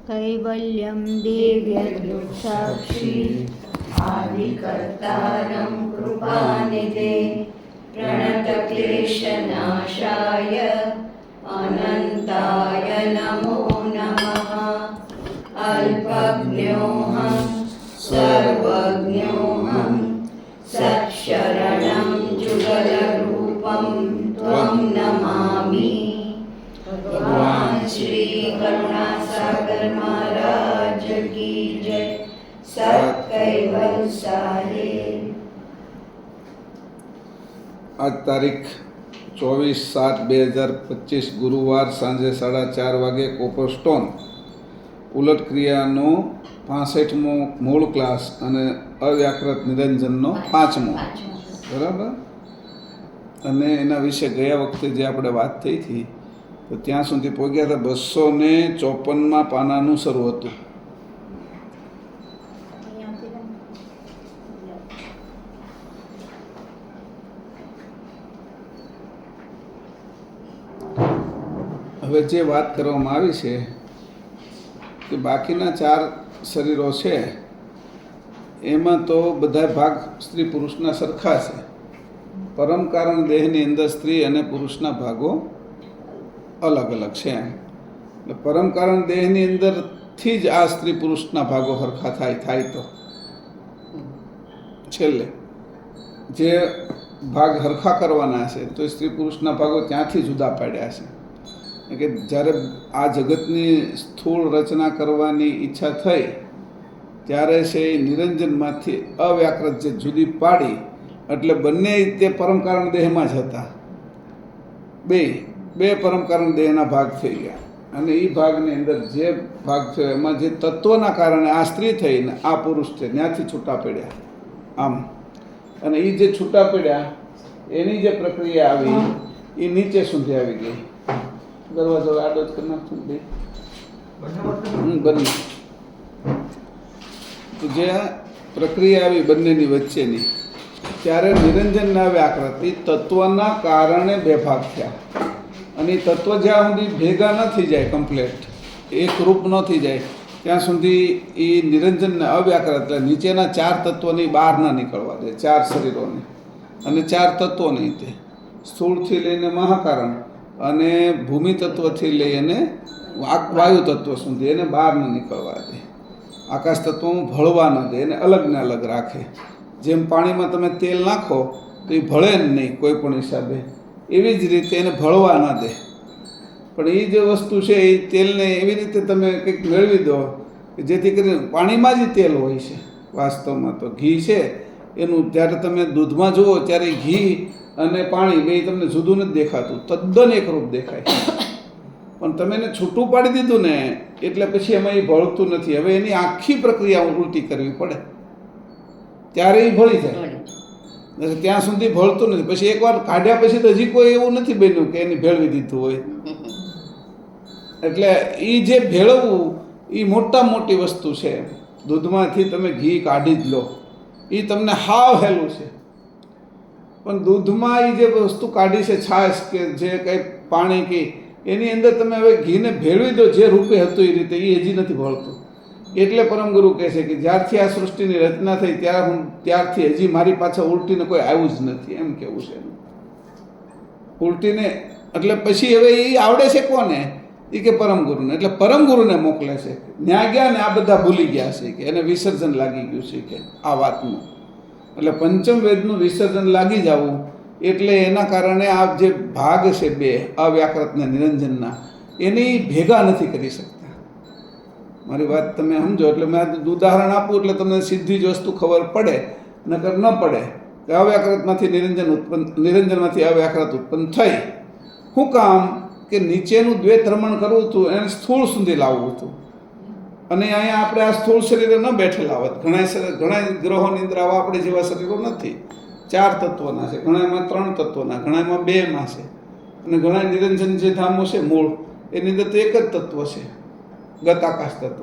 कैवल्यं दिव्यदृक्साक्षी आदिकर्तारं कृपानिधे प्रणतक्लेशनाशाय अनन्ताय नमो नमः। अल्पज्ञोऽहं सर्वज्ञोऽहं सत्शरणं जुगलरूपं त्वं नमामि। भगवान श्री करुणासागर महाराज की जय। सत कैवल साहेब। आज तारीख 24/7/2025 ગુરુવાર સાંજે 4:30 વાગે કોપરસ્ટોન ઉલટ ક્રિયાનો 65મો મૂળ ક્લાસ અને અવ્યાકૃત નિરંજનનો 5મો, બરાબર. અને એના વિશે ગયા વખતે જે આપણે વાત થઈ હતી તો ત્યાં સુધી પહોંચ્યા હતા 254મા પાનાનું શરૂ હતું. હવે જે વાત કરવામાં આવી છે કે બાકીના 4 શરીરો છે એમાં તો બધા ભાગ સ્ત્રી પુરુષના સરખા છે. પરમ કારણ દેહની અંદર સ્ત્રી અને પુરુષના ભાગો અલગ અલગ છે. એટલે પરમ કારણ દેહની અંદરથી જ આ સ્ત્રી પુરુષના ભાગો સરખા થાય તો છેલ્લે જે ભાગ સરખા કરવાના છે તો સ્ત્રી પુરુષના ભાગો ત્યાંથી જુદા પાડ્યા છે કે જ્યારે આ જગતની સ્થૂળ રચના કરવાની ઈચ્છા થઈ ત્યારે છે એ નિરંજનમાંથી અવ્યાકૃત જે જુદી પાડી એટલે બંને તે પરમ કારણ દેહમાં જ હતા. બે પરમ કારણ દેહના ભાગ થઈ ગયા અને એ ભાગની અંદર જે ભાગ થયો એમાં જે તત્વના કારણે આ સ્ત્રી થઈને આ પુરુષ છે ત્યાંથી છૂટા પડ્યા આમ. અને એ જે છૂટા પડ્યા એની જે પ્રક્રિયા આવી એ નીચે સુધી આવી ગઈ. દરવાજો આડો જ કરી નાખું બંને. તો જે પ્રક્રિયા આવી બંનેની વચ્ચેની ત્યારે નિરંજનના વ્યાકૃત એ તત્વના કારણે બે ભાગ થયા. અને એ તત્વ જ્યાં સુધી ભેગા ન થઈ જાય, કમ્પ્લેટ એક રૂપ ન થઈ જાય ત્યાં સુધી એ નિરંજનને અવ્યાકૃત એટલે નીચેના 4 તત્વની બહાર ના નીકળવા દે. 4 શરીરોને અને 4 તત્વોની તે સ્થૂળથી લઈને મહાકારણ અને ભૂમિ તત્વથી લઈ અને વાયુ તત્વ સુધી એને બહાર ન નીકળવા દે. આકાશ તત્વમાં ભળવા ન દે, એને અલગ ને અલગ રાખે. જેમ પાણીમાં તમે તેલ નાખો તો એ ભળે જ નહીં કોઈ પણ હિસાબે, એવી જ રીતે એને ભળવા ન દે. પણ એ જે વસ્તુ છે એ તેલને એવી રીતે તમે કંઈક મેળવી દો કે જેથી કરીને પાણીમાં જ તેલ હોય છે. વાસ્તવમાં તો ઘી છે એનું જ્યારે તમે દૂધમાં જુઓ ત્યારે ઘી અને પાણી બે તમને જુદું નથી દેખાતું, તદ્દન એકરૂપ દેખાય. પણ તમે એને છૂટું પાડી દીધું ને એટલે પછી એમાં એ ભળતું નથી. હવે એની આખી પ્રક્રિયા ઉલટી કરવી પડે ત્યારે એ ભળી જાય. ત્યાં સુધી ભળતું નથી. પછી એકવાર કાઢ્યા પછી તો હજી કોઈ એવું નથી બન્યું કે એની ભેળવી દીધું હોય. એટલે એ જે ભેળવવું એ મોટામાં મોટી વસ્તુ છે. દૂધમાંથી તમે ઘી કાઢી જ લો એ તમને હાવ હેલું છે. પણ દૂધમાં એ જે વસ્તુ કાઢી છે છાશ કે જે કંઈ પાણી કે એની અંદર તમે હવે ઘીને ભેળવી દો જે રૂપે હતું એ રીતે, એ હજી નથી ભળતું. એટલે પરમગુરુ કહે છે કે જ્યારથી આ સૃષ્ટિની રચના થઈ ત્યારથી હજી મારી પાછળ ઉલટીને કોઈ આવ્યું જ નથી, એમ કેવું છે. ઉલટીને એટલે પછી હવે એ આવડે છે કોને? એ કે પરમગુરુને. એટલે પરમગુરુને મોકલે છે. ન્યા ગયા ને આ બધા ભૂલી ગયા છે કે એને વિસર્જન લાગી ગયું છે કે આ વાતનું. એટલે પંચમ વેદનું વિસર્જન લાગી જવું એટલે એના કારણે આ જે ભાગ છે બે અવ્યાકૃતના નિરંજનના એને ભેગા નથી કરી શકતા. મારી વાત તમે સમજો. એટલે મેં ઉદાહરણ આપું એટલે તમને સીધી જ વસ્તુ ખબર પડે, નકર ન પડે કે અવ્યાકૃતમાંથી નિરંજનમાંથી અવ્યાકૃત ઉત્પન્ન થઈ. શું કામ? કે નીચેનું દ્વૈતરમણ કરવું હતું એને સ્થૂળ સુધી લાવવું હતું. અને અહીંયા આપણે આ સ્થૂળ શરીરે ન બેઠેલા હોત. ઘણા ગ્રહોની અંદર આવા આપણે જેવા શરીરો નથી. 4 તત્વના છે, ઘણામાં 3 તત્વના, ઘણામાં 2માં છે. અને ઘણા નિરંજન જે ધામો છે મૂળ એની અંદર તો એક જ તત્વ છે, ગતાકાશ તત્વ.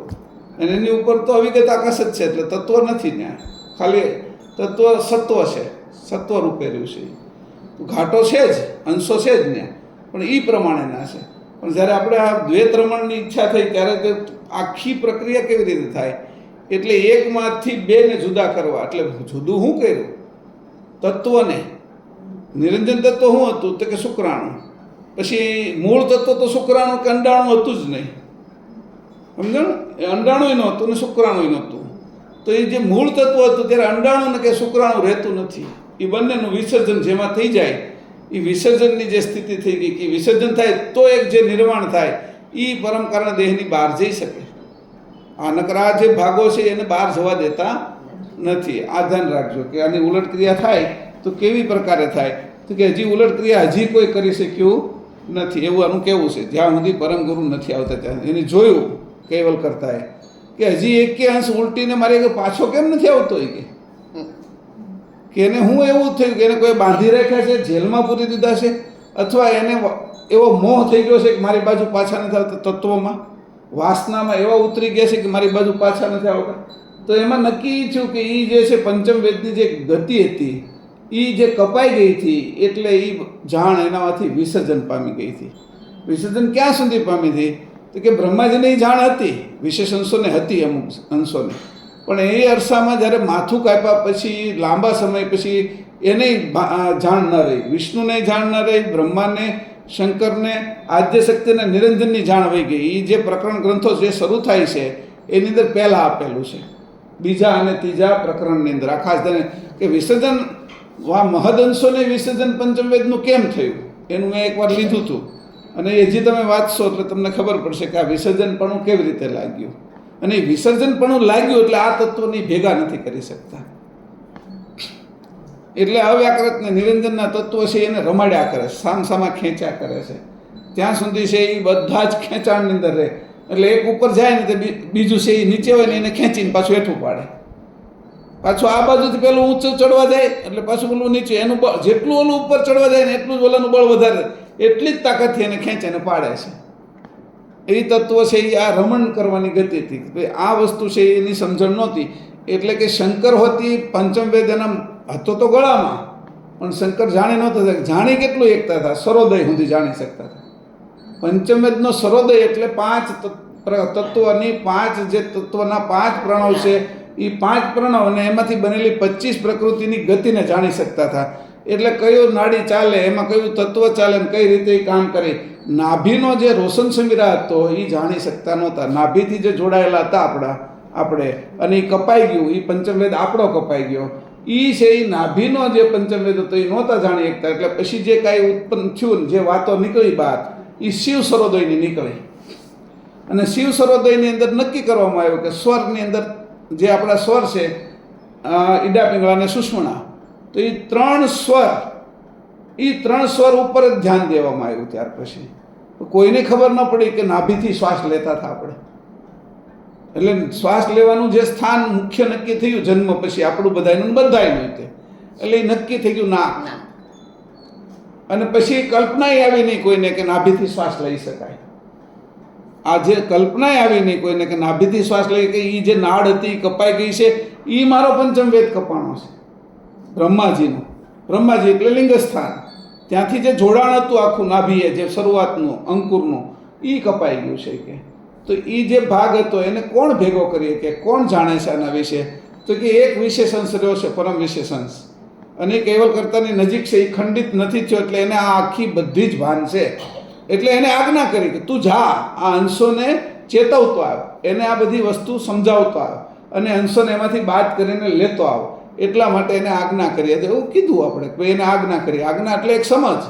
અને એની ઉપર તો અવિગત આકાશ જ છે. એટલે તત્વ નથી ત્યાં, ખાલી તત્વ સત્વ છે, સત્વ રૂપે રહ્યું છે. ઘાટો છે જ, અંશો છે જ ત્યાં, પણ એ પ્રમાણેના છે. પણ જ્યારે આપણે આ દ્વૈત રમણની ઈચ્છા થઈ ત્યારે તે આખી પ્રક્રિયા કેવી રીતે થાય? એટલે એકમાંથી બેને જુદા કરવા. એટલે જુદું શું કર્યું? તત્વને. નિરંજન તત્વ શું હતું? તો કે શુક્રાણુ. પછી મૂળ તત્વ તો શુક્રાણુ કે અંડાણું હતું જ નહીં. સમજો ને? એ અંડાણું નહોતું ને શુક્રાણું નહોતું. તો એ જે મૂળ તત્વ હતું ત્યારે અંડાણું ને કે શુક્રાણુ રહેતું નથી. એ બંનેનું વિસર્જન જેમાં થઈ જાય, એ વિસર્જનની જે સ્થિતિ થઈ ગઈ કે વિસર્જન થાય તો એક જે નિર્માણ થાય એ પરમ કારણ દેહની બહાર જઈ શકે. આ નકરા જે ભાગો છે એને બહાર જવા દેતા નથી. આ ધ્યાન રાખજો કે આની ઉલટ ક્રિયા થાય તો કેવી પ્રકારે થાય? તો કે હજી ઉલટ ક્રિયા હજી કોઈ કરી શક્યું નથી, એવું આનું કેવું છે. જ્યાં સુધી પરમ ગુરુ નથી આવતા ત્યાં એને જોયું કૈવલ કરતાએ કે હજી એક કે અંશ ઉલટીને મારે પાછો કેમ નથી આવતો? કે એને હું એવું થયું કે એને કોઈ બાંધી રાખ્યા છે, જેલમાં પૂરી દીધા છે, અથવા એને એવો મોહ થઈ ગયો છે કે મારી બાજુ પાછા નથી આવતા. તત્વમાં વાસનામાં એવા ઉતરી ગયા છે કે મારી બાજુ પાછા નથી આવતા. તો એમાં નક્કી થયું કે એ જે છે પંચમ વેદની જે ગતિ હતી એ જે કપાઈ ગઈ હતી, એટલે એ જાણ એનામાંથી વિસર્જન પામી ગઈ હતી. વિસર્જન ક્યાં સુધી પામી હતી? તો કે બ્રહ્માજીને એ જાણ હતી, વિશેષ અંશોને હતી, અમુક અંશોને, પણ એ અરસામાં જ્યારે માથું કાપ્યા પછી લાંબા સમય પછી એને જાણ ન રહી, વિષ્ણુને જાણ ન રહી, બ્રહ્માને, શંકરને, આદ્ય શક્તિને, નિરંજનની જાણ વહી ગઈ. એ જે પ્રકરણ ગ્રંથો જે શરૂ થાય છે એની અંદર પહેલાં આપેલું છે, બીજા અને ત્રીજા પ્રકરણની અંદર આ ખાસ ધ્યાન કે વિસર્જન મહદઅંશોને વિસર્જન પંચમવેદનું કેમ થયું એનું મેં એકવાર લીધું હતું. અને એ હજી તમે વાંચશો એટલે તમને ખબર પડશે કે આ વિસર્જનપણું કેવી રીતે લાગ્યું. અને એ વિસર્જનપણું લાગ્યું એટલે આ તત્વોની ભેગા નથી કરી શકતા. એટલે અવ્યાકૃતને નિરંજનના તત્વો છે એને રમાડ્યા કરે, સામસામા ખેંચ્યા કરે છે. ત્યાં સુધી છે એ બધા જ ખેંચાણની અંદર રહે. એટલે એક ઉપર જાય ને તો બીજું છે એ નીચે હોય ને એને ખેંચીને પાછું હેઠું પાડે. પાછું આ બાજુથી પેલું ઊંચું ચડવા જાય એટલે પાછું ઓલું નીચે. એનું જેટલું ઓલું ઉપર ચડવા જાય ને એટલું જ ઓલાનું બળ વધારે, એટલી જ તાકાતથી એને ખેંચે ને પાડે છે. એ તત્વો છે એ આ રમણ કરવાની ગતિ હતી. આ વસ્તુ છે એની સમજણ નહોતી. એટલે કે શંકર હોતી પંચમ વેદ એના હતો તો ગળામાં, પણ શંકર જાણી નહોતા શકતા. જાણી કેટલું એકતા હતા? સરોદય સુધી જાણી શકતા હતા. પંચમવેદનો સરોદય એટલે 5 તત્વની 5 જે તત્વના 5 પ્રણવ છે એ 5 પ્રણવ અને એમાંથી બનેલી 25 પ્રકૃતિની ગતિને જાણી શકતા હતા. એટલે કયું નાડી ચાલે, એમાં કયું તત્વ ચાલે ને કઈ રીતે એ કામ કરે. નાભીનો જે રોશન સંવિરા હતો એ જાણી શકતા નહોતા. નાભીથી જે જોડાયેલા હતા આપણે અને એ કપાઈ ગયું, એ પંચમવેદ આપણો કપાઈ ગયો. એ છે એ નાભીનો જે પંચમવેદ હતો એ નહોતા જાણી શકતા. એટલે પછી જે કાંઈ ઉત્પન્ન થયું, જે વાતો નીકળી બહાર, એ શિવ સરોદયની નીકળી. અને શિવ સરોદયની અંદર નક્કી કરવામાં આવ્યું કે સ્વરની અંદર જે આપણા સ્વર છે, ઈડા, પિંગળા અને સુષમણા, તો એ 3 સ્વર ઉપર જ ધ્યાન દેવામાં આવ્યું. ત્યાર પછી કોઈને ખબર ન પડી કે નાભીથી શ્વાસ લેતા હતા આપણે. એટલે શ્વાસ લેવાનું જે સ્થાન મુખ્ય નક્કી થયું જન્મ પછી આપણું બધાનું તે એટલે એ નક્કી થઈ ગયું ના. અને પછી કલ્પનાય આવી નહીં કોઈને કે નાભીથી શ્વાસ લઈ શકાય. આ જે કલ્પનાય આવી નહીં કોઈને કે નાભીથી શ્વાસ લઈ કે એ જે નાળ હતી કપાઈ ગઈ છે, એ મારો પંચમવેદ કપાણો છે બ્રહ્માજીનો. બ્રહ્માજી એટલે લિંગસ્થાન, ત્યાંથી જે જોડાણ હતું આખું નાભીએ, જે શરૂઆતનું અંકુરનું, એ કપાઈ ગયું છે. કે તો એ જે ભાગ હતો એને કોણ ભેગો કરીએ, કે કોણ જાણે છે આના વિશે? તો કે એક વિશેષંશ રહ્યો છે, પરમ વિશેષંશ. અને કૈવલ કર્તાની નજીક છે, એ ખંડિત નથી થયો. એટલે એને આ આખી બધી જ ભાન છે. એટલે એને આજ્ઞા કરી કે તું જા, આ અંશોને ચેતવતો આવ, એને આ બધી વસ્તુ સમજાવતો આવ અને અંશોને એમાંથી બાદ કરીને લેતો આવ. એટલા માટે એને આજ્ઞા કરી. એવું કીધું આપણે કે એને આજ્ઞા કરી. આજ્ઞા એટલે એક સમજ.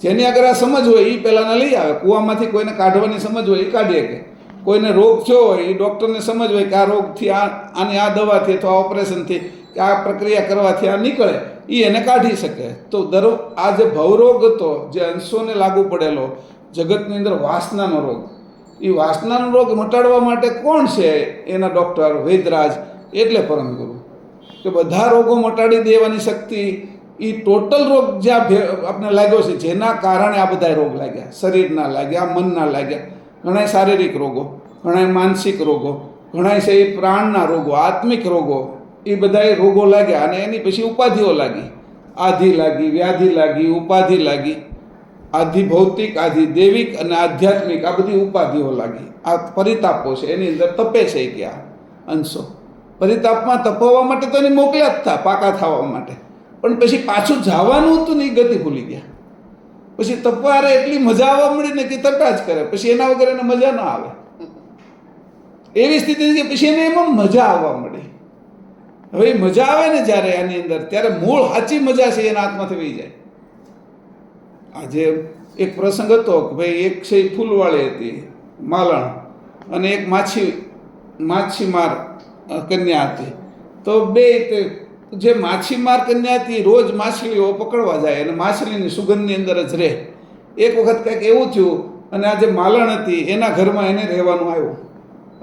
જેની આગળ આ સમજ હોય એ પહેલાંના લઈ આવે. કૂવામાંથી કોઈને કાઢવાની સમજ હોય એ કાઢીએ. કે કોઈને રોગ થયો હોય એ ડૉક્ટરને સમજ હોય કે આ રોગથી આની આ દવાથી અથવા ઓપરેશનથી કે આ પ્રક્રિયા કરવાથી આ નીકળે, એ એને કાઢી શકે. તો આ જે ભવરોગ હતો, જે અંશોને લાગુ પડેલો જગતની અંદર વાસનાનો રોગ, એ વાસનાનો રોગ મટાડવા માટે કોણ છે એના ડૉક્ટર? વૈદરાજ એટલે પરમ ગુરુ. કે બધા રોગો મટાડી દેવાની શક્તિ, એ ટોટલ રોગ જ્યાં આપણે લાગ્યો છે, જેના કારણે આ બધા રોગ લાગ્યા, શરીરના લાગ્યા, મનના લાગ્યા, ઘણા શારીરિક રોગો, ઘણા માનસિક રોગો, ઘણા છે એ પ્રાણના રોગો, આત્મિક રોગો, એ બધા રોગો લાગ્યા. અને એની પછી ઉપાધિઓ લાગી, આધિ લાગી, વ્યાધિ લાગી, ઉપાધિ લાગી. આધિ ભૌતિક, આધિ દૈવિક અને આધ્યાત્મિક આ બધી ઉપાધિઓ લાગી. આ પરિતાપો છે, એની અંદર તપે છે કે આ અંશો. પરિતાપમાં તપવા માટે તો એને મોકલ્યા જ હતા પાકા થવા માટે, પણ પછી પાછું જવાનું હતું ને એ ગતિ ભૂલી ગયા. પછી તપવારે એટલી મજા આવવા મળી ને કે તપ્યા જ કરે, પછી એના વગર એને મજા ન આવે. એવી સ્થિતિ કે પછી એને એમાં મજા આવવા મળી. હવે મજા આવે ને જ્યારે આની અંદર, ત્યારે મૂળ સાચી મજા છે એના હાથમાંથી વહી જાય. આજે એક પ્રસંગ હતો કે ભાઈ એક છે ફૂલવાળી હતી માલણ, અને એક માછીમાર કન્યા હતી. તો બે જે માછીમાર કન્યા હતી રોજ માછલીઓ પકડવા જાય અને માછલીની સુગંધની અંદર જ રહે. એક વખત કંઈક એવું થયું અને આ જે માલણ હતી એના ઘરમાં એને રહેવાનું આવ્યું,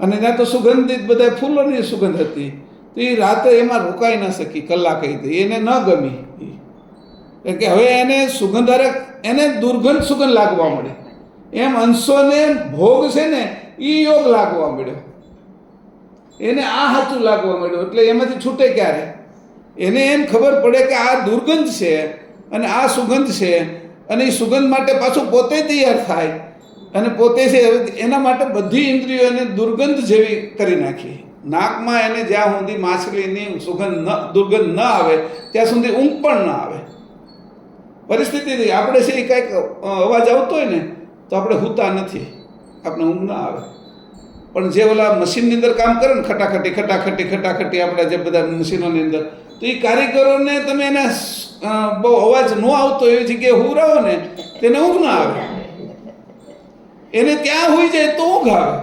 અને ત્યાં તો સુગંધિત બધા ફૂલોની સુગંધ હતી. તો એ રાતે એમાં રોકાઈ ન શકી, કલાક હતી, એને ન ગમી. કારણ કે હવે એને સુગંધ એને દુર્ગંધ સુગંધ લાગવા મળે. એમ અંશોને ભોગ છે ને એ યોગ લાગવા મળ્યો, એને આ હાથું લાગવા મળ્યું. એટલે એમાંથી છૂટે ક્યારે? એને એમ ખબર પડે કે આ દુર્ગંધ છે અને આ સુગંધ છે, અને એ સુગંધ માટે પાછું પોતે તૈયાર થાય, અને પોતે છે એના માટે બધી ઇન્દ્રિયો એને દુર્ગંધ જેવી કરી નાખી. નાકમાં એને જ્યાં સુધી માછલીની દુર્ગંધ ન આવે ત્યાં સુધી ઊંઘ પણ ન આવે. પરિસ્થિતિ આપણે છે એ કાંઈક અવાજ આવતો હોય ને તો આપણે સૂતા નથી, આપણે ઊંઘ ન આવે. પણ જે ઓલા મશીનની અંદર કામ કરે ને ખટાખટી આપણા જે બધા મશીનોની અંદર, તો એ કારીગરોને તમે એને બહુ અવાજ ન આવતો એવી જગ્યાએ હુરાવો ને તેને ઊંઘ ન આવે. એને ત્યાં હોઈ જાય તો ઊંઘ આવે.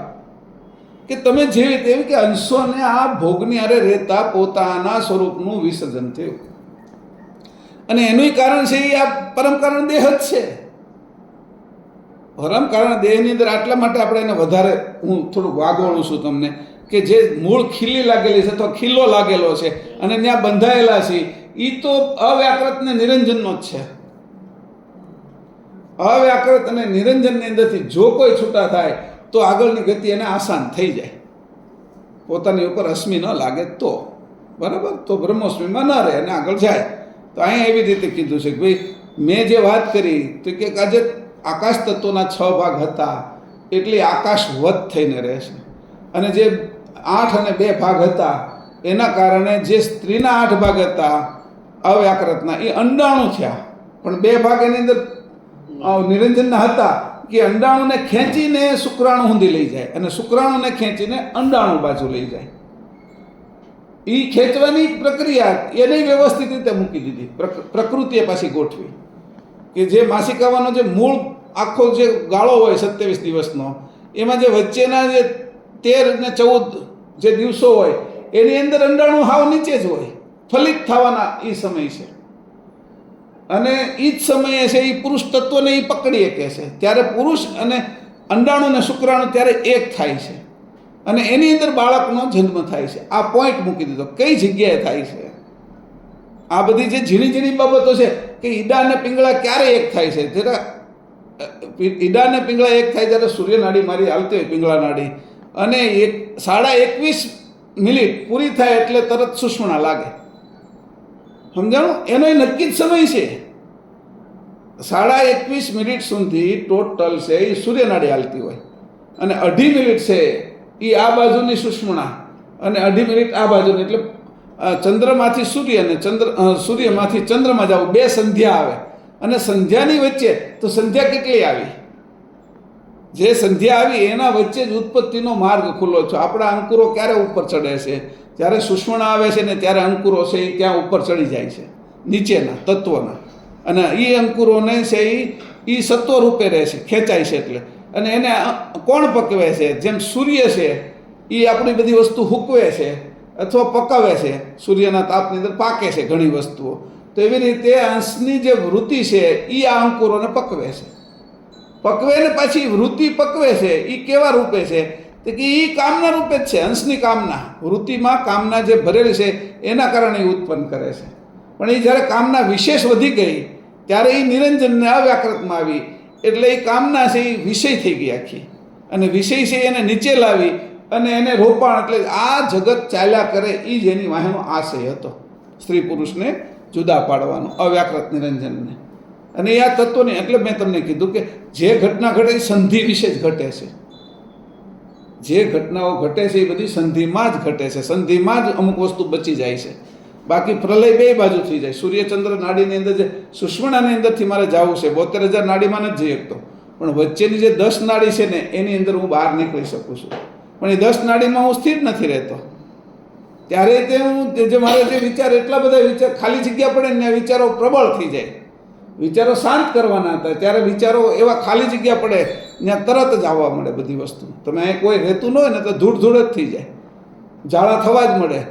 કે તમે જેવી તેવી કે અંશોને આ ભોગની આરે રહેતા પોતાના સ્વરૂપનું વિસર્જન થયું, અને એનું કારણ છે એ આ પરમ કારણ દેહ જ છે. પરમ કારણ દેહની અંદર આટલા માટે આપણે એને વધારે હું થોડુંક વાગોળું છું તમને, કે જે મૂળ ખીલી લાગેલી છે અથવા ખીલો લાગેલો છે અને ત્યાં બંધાયેલા છે, એ તો અવ્યાકૃત ને નિરંજનનો જ છે. અવ્યાકૃત અને નિરંજનની અંદરથી જો કોઈ છૂટા થાય તો આગળની ગતિ એને આસાન થઈ જાય. પોતાની ઉપર અશ્મિ ન લાગે તો બરાબર, તો બ્રહ્મોસ્મીમાં ન રહે અને આગળ જાય. તો અહીંયા એવી રીતે કીધું છે કે ભાઈ મેં જે વાત કરી તો કે આજે આકાશ તત્વના 6 ભાગ હતા એટલે આકાશવત થઈને રહેશે, અને જે 8 અને 2 ભાગ હતા એના કારણે જે સ્ત્રીના 8 ભાગ હતા અવ્યાકૃતના એ અંડાણુ થયા, પણ 2 ભાગ એની અંદર નિરંજનના હતા કે અંડાણુને ખેંચીને શુક્રાણુ સુધી લઈ જાય અને શુક્રાણુને ખેંચીને અંડાણુ બાજુ લઈ જાય. એ ખેંચવાની પ્રક્રિયા એને વ્યવસ્થિત રીતે મૂકી દીધી, પ્રકૃતિએ પાછી ગોઠવી. કે જે માસિકાવાનો જે મૂળ આખો જે ગાળો હોય 27 દિવસનો, એમાં જે વચ્ચેના જે 13 ને 14 જે દિવસો હોય એની અંદર અંડાણુ હાવ નીચે જ હોય, ફલિત થવાના એ સમય છે. અને એ જ સમયે છે એ પુરુષ તત્વને એ પકડી શકે છે, ત્યારે પુરુષ અને અંડાણુ અને શુક્રાણુ ત્યારે એક થાય છે, અને એની અંદર બાળકનો જન્મ થાય છે. આ પોઈન્ટ મૂકી દીધો કઈ જગ્યાએ થાય છે. આ બધી જે ઝીણી ઝીણી બાબતો છે કે ઈડા અને પિંગળા ક્યારે એક થાય છે, જરા ઈડા અને પિંગળા એક થાય જ્યારે સૂર્યનાડી મારી હાલતી હોય પિંગળા નાડી, અને 21:30 મિનિટ પૂરી થાય એટલે તરત સુષુમ્ના લાગે. સમજાણું? એનો એ નક્કી જ સમય છે. 21:30 મિનિટ સુધી ટોટલ છે એ સૂર્યનાડી હાલતી હોય, અને 2.5 મિનિટ છે એ આ બાજુની સુષુમ્ના, અને 2.5 મિનિટ આ બાજુની. એટલે ચંદ્રમાંથી સૂર્ય અને સૂર્યમાંથી ચંદ્રમાં જવું, 2 સંધ્યા આવે, અને સંધ્યાની વચ્ચે તો સંધ્યા કેટલી આવી? જે સંધ્યા આવી એના વચ્ચે જ ઉત્પત્તિનો માર્ગ ખુલ્લો છે. આપણા અંકુરો ક્યારે ઉપર ચડે છે? જ્યારે સુષુમ્ના આવે છે ને ત્યારે અંકુરો છે એ ત્યાં ઉપર ચડી જાય છે નીચેના તત્વના, અને એ અંકુરોને છે એ સત્વ રૂપે રહે છે, ખેંચાય છે. એટલે અને એને કોણ પકવે છે? જેમ સૂર્ય છે એ આપણી બધી વસ્તુ હૂકવે છે અથવા પકાવે છે, સૂર્યના તાપની અંદર પાકે છે ઘણી વસ્તુઓ. તો એવી રીતે અંશની જે વૃત્તિ છે એ આ અંકુરોને પકવે છે. પકવે ને પાછી વૃત્તિ પકવે છે એ કેવા રૂપે છે? તો કે એ કામના રૂપે જ છે. અંશની કામના, વૃત્તિમાં કામના જે ભરેલી છે એના કારણે એ ઉત્પન્ન કરે છે. પણ એ જ્યારે કામના વિશેષ વધી ગઈ ત્યારે એ નિરંજનને અવ્યાકૃતમાં આવી, એટલે એ કામના છે એ વિષય થઈ ગઈ આખી, અને વિષય છે એને નીચે લાવી અને એને રોપાણ. એટલે આ જગત ચાલ્યા કરે એ જ એની વાહેનો આશય હતો, સ્ત્રી પુરુષને જુદા પાડવાનો, અવ્યાકૃત નિરંજનને. અને એ આ તત્વોની, એટલે મેં તમને કીધું કે જે ઘટના ઘટે એ સંધિ વિશે જ ઘટે છે. જે ઘટનાઓ ઘટે છે એ બધી સંધિમાં જ ઘટે છે. સંધિમાં જ અમુક વસ્તુ બચી જાય છે. બાકી પ્રલય બે બાજુ થઈ જાય. સૂર્યચંદ્ર નાડીની અંદર જે સુષમણાની અંદરથી મારે જવું છે, 72,000 નાડીમાં નથી જઈ શકતો, પણ વચ્ચેની જે 10 નાડી છે ને એની અંદર હું બહાર નીકળી શકું છું. પણ એ 10 નાડીમાં હું સ્થિર નથી રહેતો. ત્યારે તે હું જે મારે જે વિચાર, એટલા બધા વિચાર, ખાલી જગ્યા પડે ને વિચારો પ્રબળ થઈ જાય. વિચારો શાંત કરવાના હતા ત્યારે વિચારો એવા ખાલી જગ્યા પડે ત્યાં તરત જ આવવા મળે બધી વસ્તુ. તમે અહીં કોઈ રહેતું ન હોય ને તો ધૂળ ધૂળ જ થઈ જાય, ઝાડા થવા જ મળે.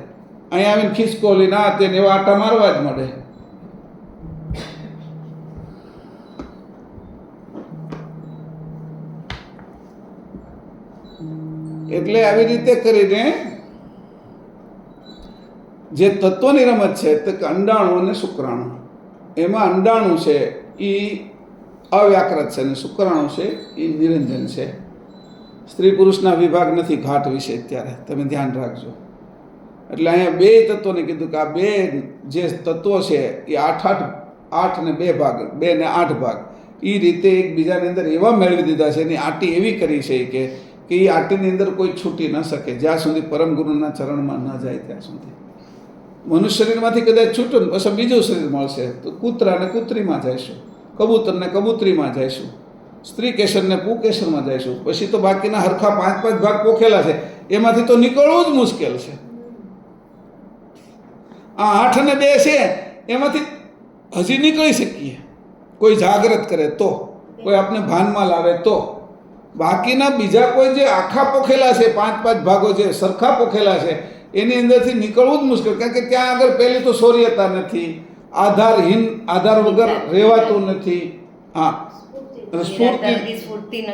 અહીંયા આવીને ખિસકોલી ના તેને એવા આટા મારવા જ મળે. એટલે આવી રીતે કરીને જે તત્વની રમત છે તે અંડાણું અને શુક્રાણુ. એમાં અંડાણું છે એ અવ્યાકૃત છે અને શુક્રાણુ છે એ નિરંજન છે. સ્ત્રી પુરુષના વિભાગ નથી ઘાટ વિશે અત્યારે, તમે ધ્યાન રાખજો. એટલે અહીંયા બે તત્વોને કીધું કે આ બે જે તત્વો છે એ 8 ને 2 ભાગ, 2 ને 8 ભાગ એ રીતે એકબીજાની અંદર એવા મેળવી દીધા છે. એની આટી એવી કરી છે કે એ આટીની અંદર કોઈ છૂટી ન શકે જ્યાં સુધી પરમ ગુરુના ચરણમાં ન જાય ત્યાં સુધી. મનુષ્ય શરીરમાંથી કદાચ છૂટું ને પછી બીજું શરીર મળશે તો કૂતરા ને કૂતરીમાં જઈશું, કબૂતર ને કબૂતરીમાં જઈશું, સ્ત્રી કેસર ને પુકેસરમાં જઈશું. પછી તો બાકીના હરખા 5 ભાગ પોખેલા છે, એમાંથી તો નીકળવું જ મુશ્કેલ છે. આ 8 અને 2 છે એમાંથી હજી નીકળી શકીએ, કોઈ જાગૃત કરે તો, કોઈ આપણે ભાનમાં લાવે તો. બાકીના બીજા કોઈ જે આખા પોખેલા છે, 5 ભાગો જે સરખા પોખેલા છે એની અંદરથી નીકળવું જ મુશ્કેલ. કારણ કે ત્યાં આગળ પહેલી તો શૌર્યતા નથી, આધારહીન, આધાર વગર રહેવાતું નથી. હા, સ્ફૂર્તિ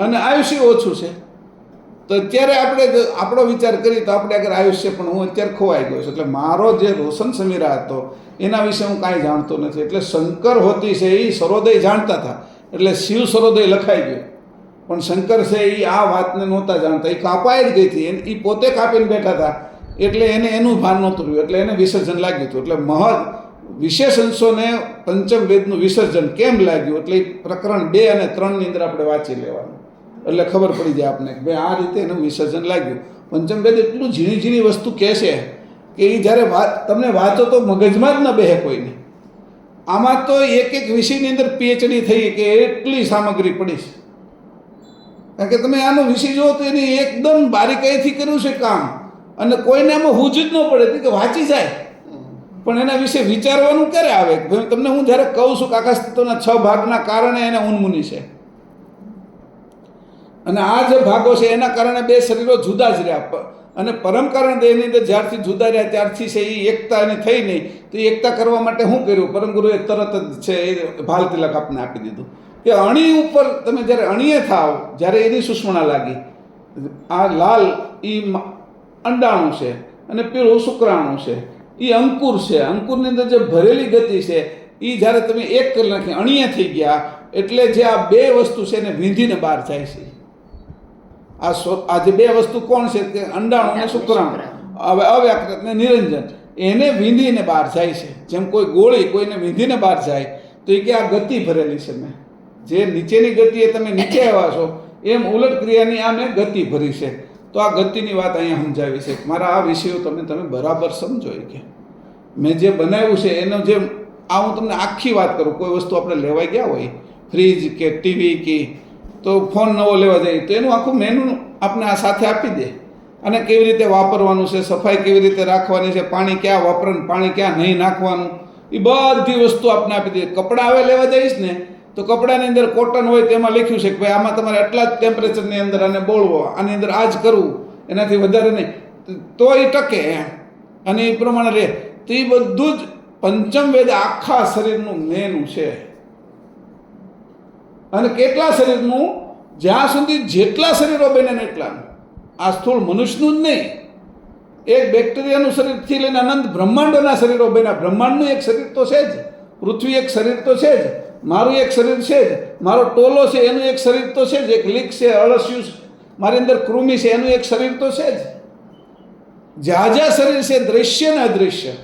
અને આયુષ્ય ઓછું છે. તો અત્યારે આપણે આપણો વિચાર કરીએ તો આપણે આગળ આયુષ્ય, પણ હું અત્યારે ખોવાઈ ગયો છું. એટલે મારો જે રોશન સમીરા હતો એના વિશે હું કાંઈ જાણતો નથી. એટલે શંકર હોતી છે એ સરોદય જાણતા હતા, એટલે શિવ સરોદય લખાઈ ગયું. પણ શંકર છે એ આ વાતને નહોતા જાણતા, એ કાપાઈ જ ગઈ હતી. એ પોતે કાપીને બેઠા હતા એટલે એને એનું ભાન નહોતું રહ્યું, એટલે એને વિસર્જન લાગ્યું હતું. એટલે વિશેષ અંશોને પંચમ વેદનું વિસર્જન કેમ લાગ્યું, એટલે પ્રકરણ 2 અને 3ની અંદર આપણે વાંચી લેવાનું, એટલે ખબર પડી જાય આપને કે ભાઈ આ રીતે એનું વિસર્જન લાગ્યું. પંચમ વેદ એટલું ઝીણી ઝીણી વસ્તુ કહેશે કે એ જ્યારે તમને વાંચો તો મગજમાં જ ન બેસે કોઈને. આમાં તો એક વિષયની અંદર PhD થઈ કે એટલી સામગ્રી પડી છે. કારણ કે તમે આનો વિષય જુઓ તો એની એકદમ બારીકાઈથી કર્યું છે કામ, અને કોઈને આમાં હુજ જ ન પડે કે વાંચી જાય, પણ એના વિશે વિચારવાનું ક્યારે આવે. તમને હું જ્યારે કહું છું કે આકાશ તત્વના 6 ભાગના કારણે એને ઉન્મુની છે, અને આ જે ભાગો છે એના કારણે 2 શરીરો જુદા જ રહ્યા, અને પરમ કારણ દેહની અંદર જ્યારથી જુદા રહ્યા ત્યારથી છે એ એકતા એને થઈ નહીં. તો એ એકતા કરવા માટે શું કર્યું, પરમ ગુરુએ તરત જ છે એ ભાલ તિલક આપને આપી દીધું કે અણી ઉપર તમે જ્યારે અણીએ થાવ, જ્યારે એની સુષ્મણા લાગી, આ લાલ એ અંડાણું છે અને પીળું શુક્રાણું છે, એ અંકુર છે. અંકુરની અંદર જે ભરેલી ગતિ છે એ જ્યારે તમે એક કરી નાખી, અણીએ થઈ ગયા, એટલે જે આ 2 વસ્તુ છે એને વીંધીને બહાર જાય છે. આ જે 2 વસ્તુ કોણ છે કે અંડાણું અને શુક્રાણું, અવ્યાકૃત ને નિરંજન, એને વીંધીને બહાર જાય છે. જેમ કોઈ ગોળી કોઈને વીંધીને બહાર જાય તો એ કે આ ગતિ ભરેલી છે, મેં જે નીચેની ગતિએ તમે નીચે આવ્યા છો એમ ઉલટ ક્રિયાની આ મેં ગતિ ભરી છે. તો આ ગતિની વાત અહીંયા સમજાવી છે. મારા આ વિષયો તમે બરાબર સમજો. કે મેં જે બનાવ્યું છે એનો જે આ હું તમને આખી વાત કરું. કોઈ વસ્તુ આપણે લેવાઈ ગયા હોય, ફ્રીજ કે ટીવી કે તો ફોન નવો લેવા જાય તો એનું આખું મેનુ આપણે આ સાથે આપી દે, અને કેવી રીતે વાપરવાનું છે, સફાઈ કેવી રીતે રાખવાની છે, પાણી ક્યાં વાપરવાનું, પાણી ક્યાં નહીં નાખવાનું, એ બધી વસ્તુ આપણે આપી દે. કપડાં હવે લેવા જઈશ ને તો કપડાની અંદર કોટન હોય તેમાં લખ્યું છે કે ભાઈ આમાં તમારે આટલા જ ટેમ્પરેચરની અંદર આને બોળવો, આની અંદર આ જ કરવું, એનાથી વધારે નહીં, તો એ ટકે અને એ પ્રમાણે રહે. તો એ બધું જ પંચમ વેદ આખા શરીરનું મેનું છે. અને કેટલા શરીરનું, જ્યાં સુધી જેટલા શરીરો બને ને એટલાનું. આ સ્થૂળ મનુષ્યનું જ નહીં, એક બેક્ટેરિયાનું શરીરથી લઈને અનંત બ્રહ્માંડોના શરીરો બન્યા. બ્રહ્માંડનું એક શરીર તો છે જ, પૃથ્વી એક શરીર તો છે જ, મારું એક શરીર છે જ, મારો ટોલો છે એનું એક શરીર તો છે જ, એક લીક છે, અળસિયું, મારી અંદર કૃમિ છે એનું એક શરીર તો છે જ. જ્યાં જ્યાં શરીર છે દ્રશ્ય ને અદૃશ્ય,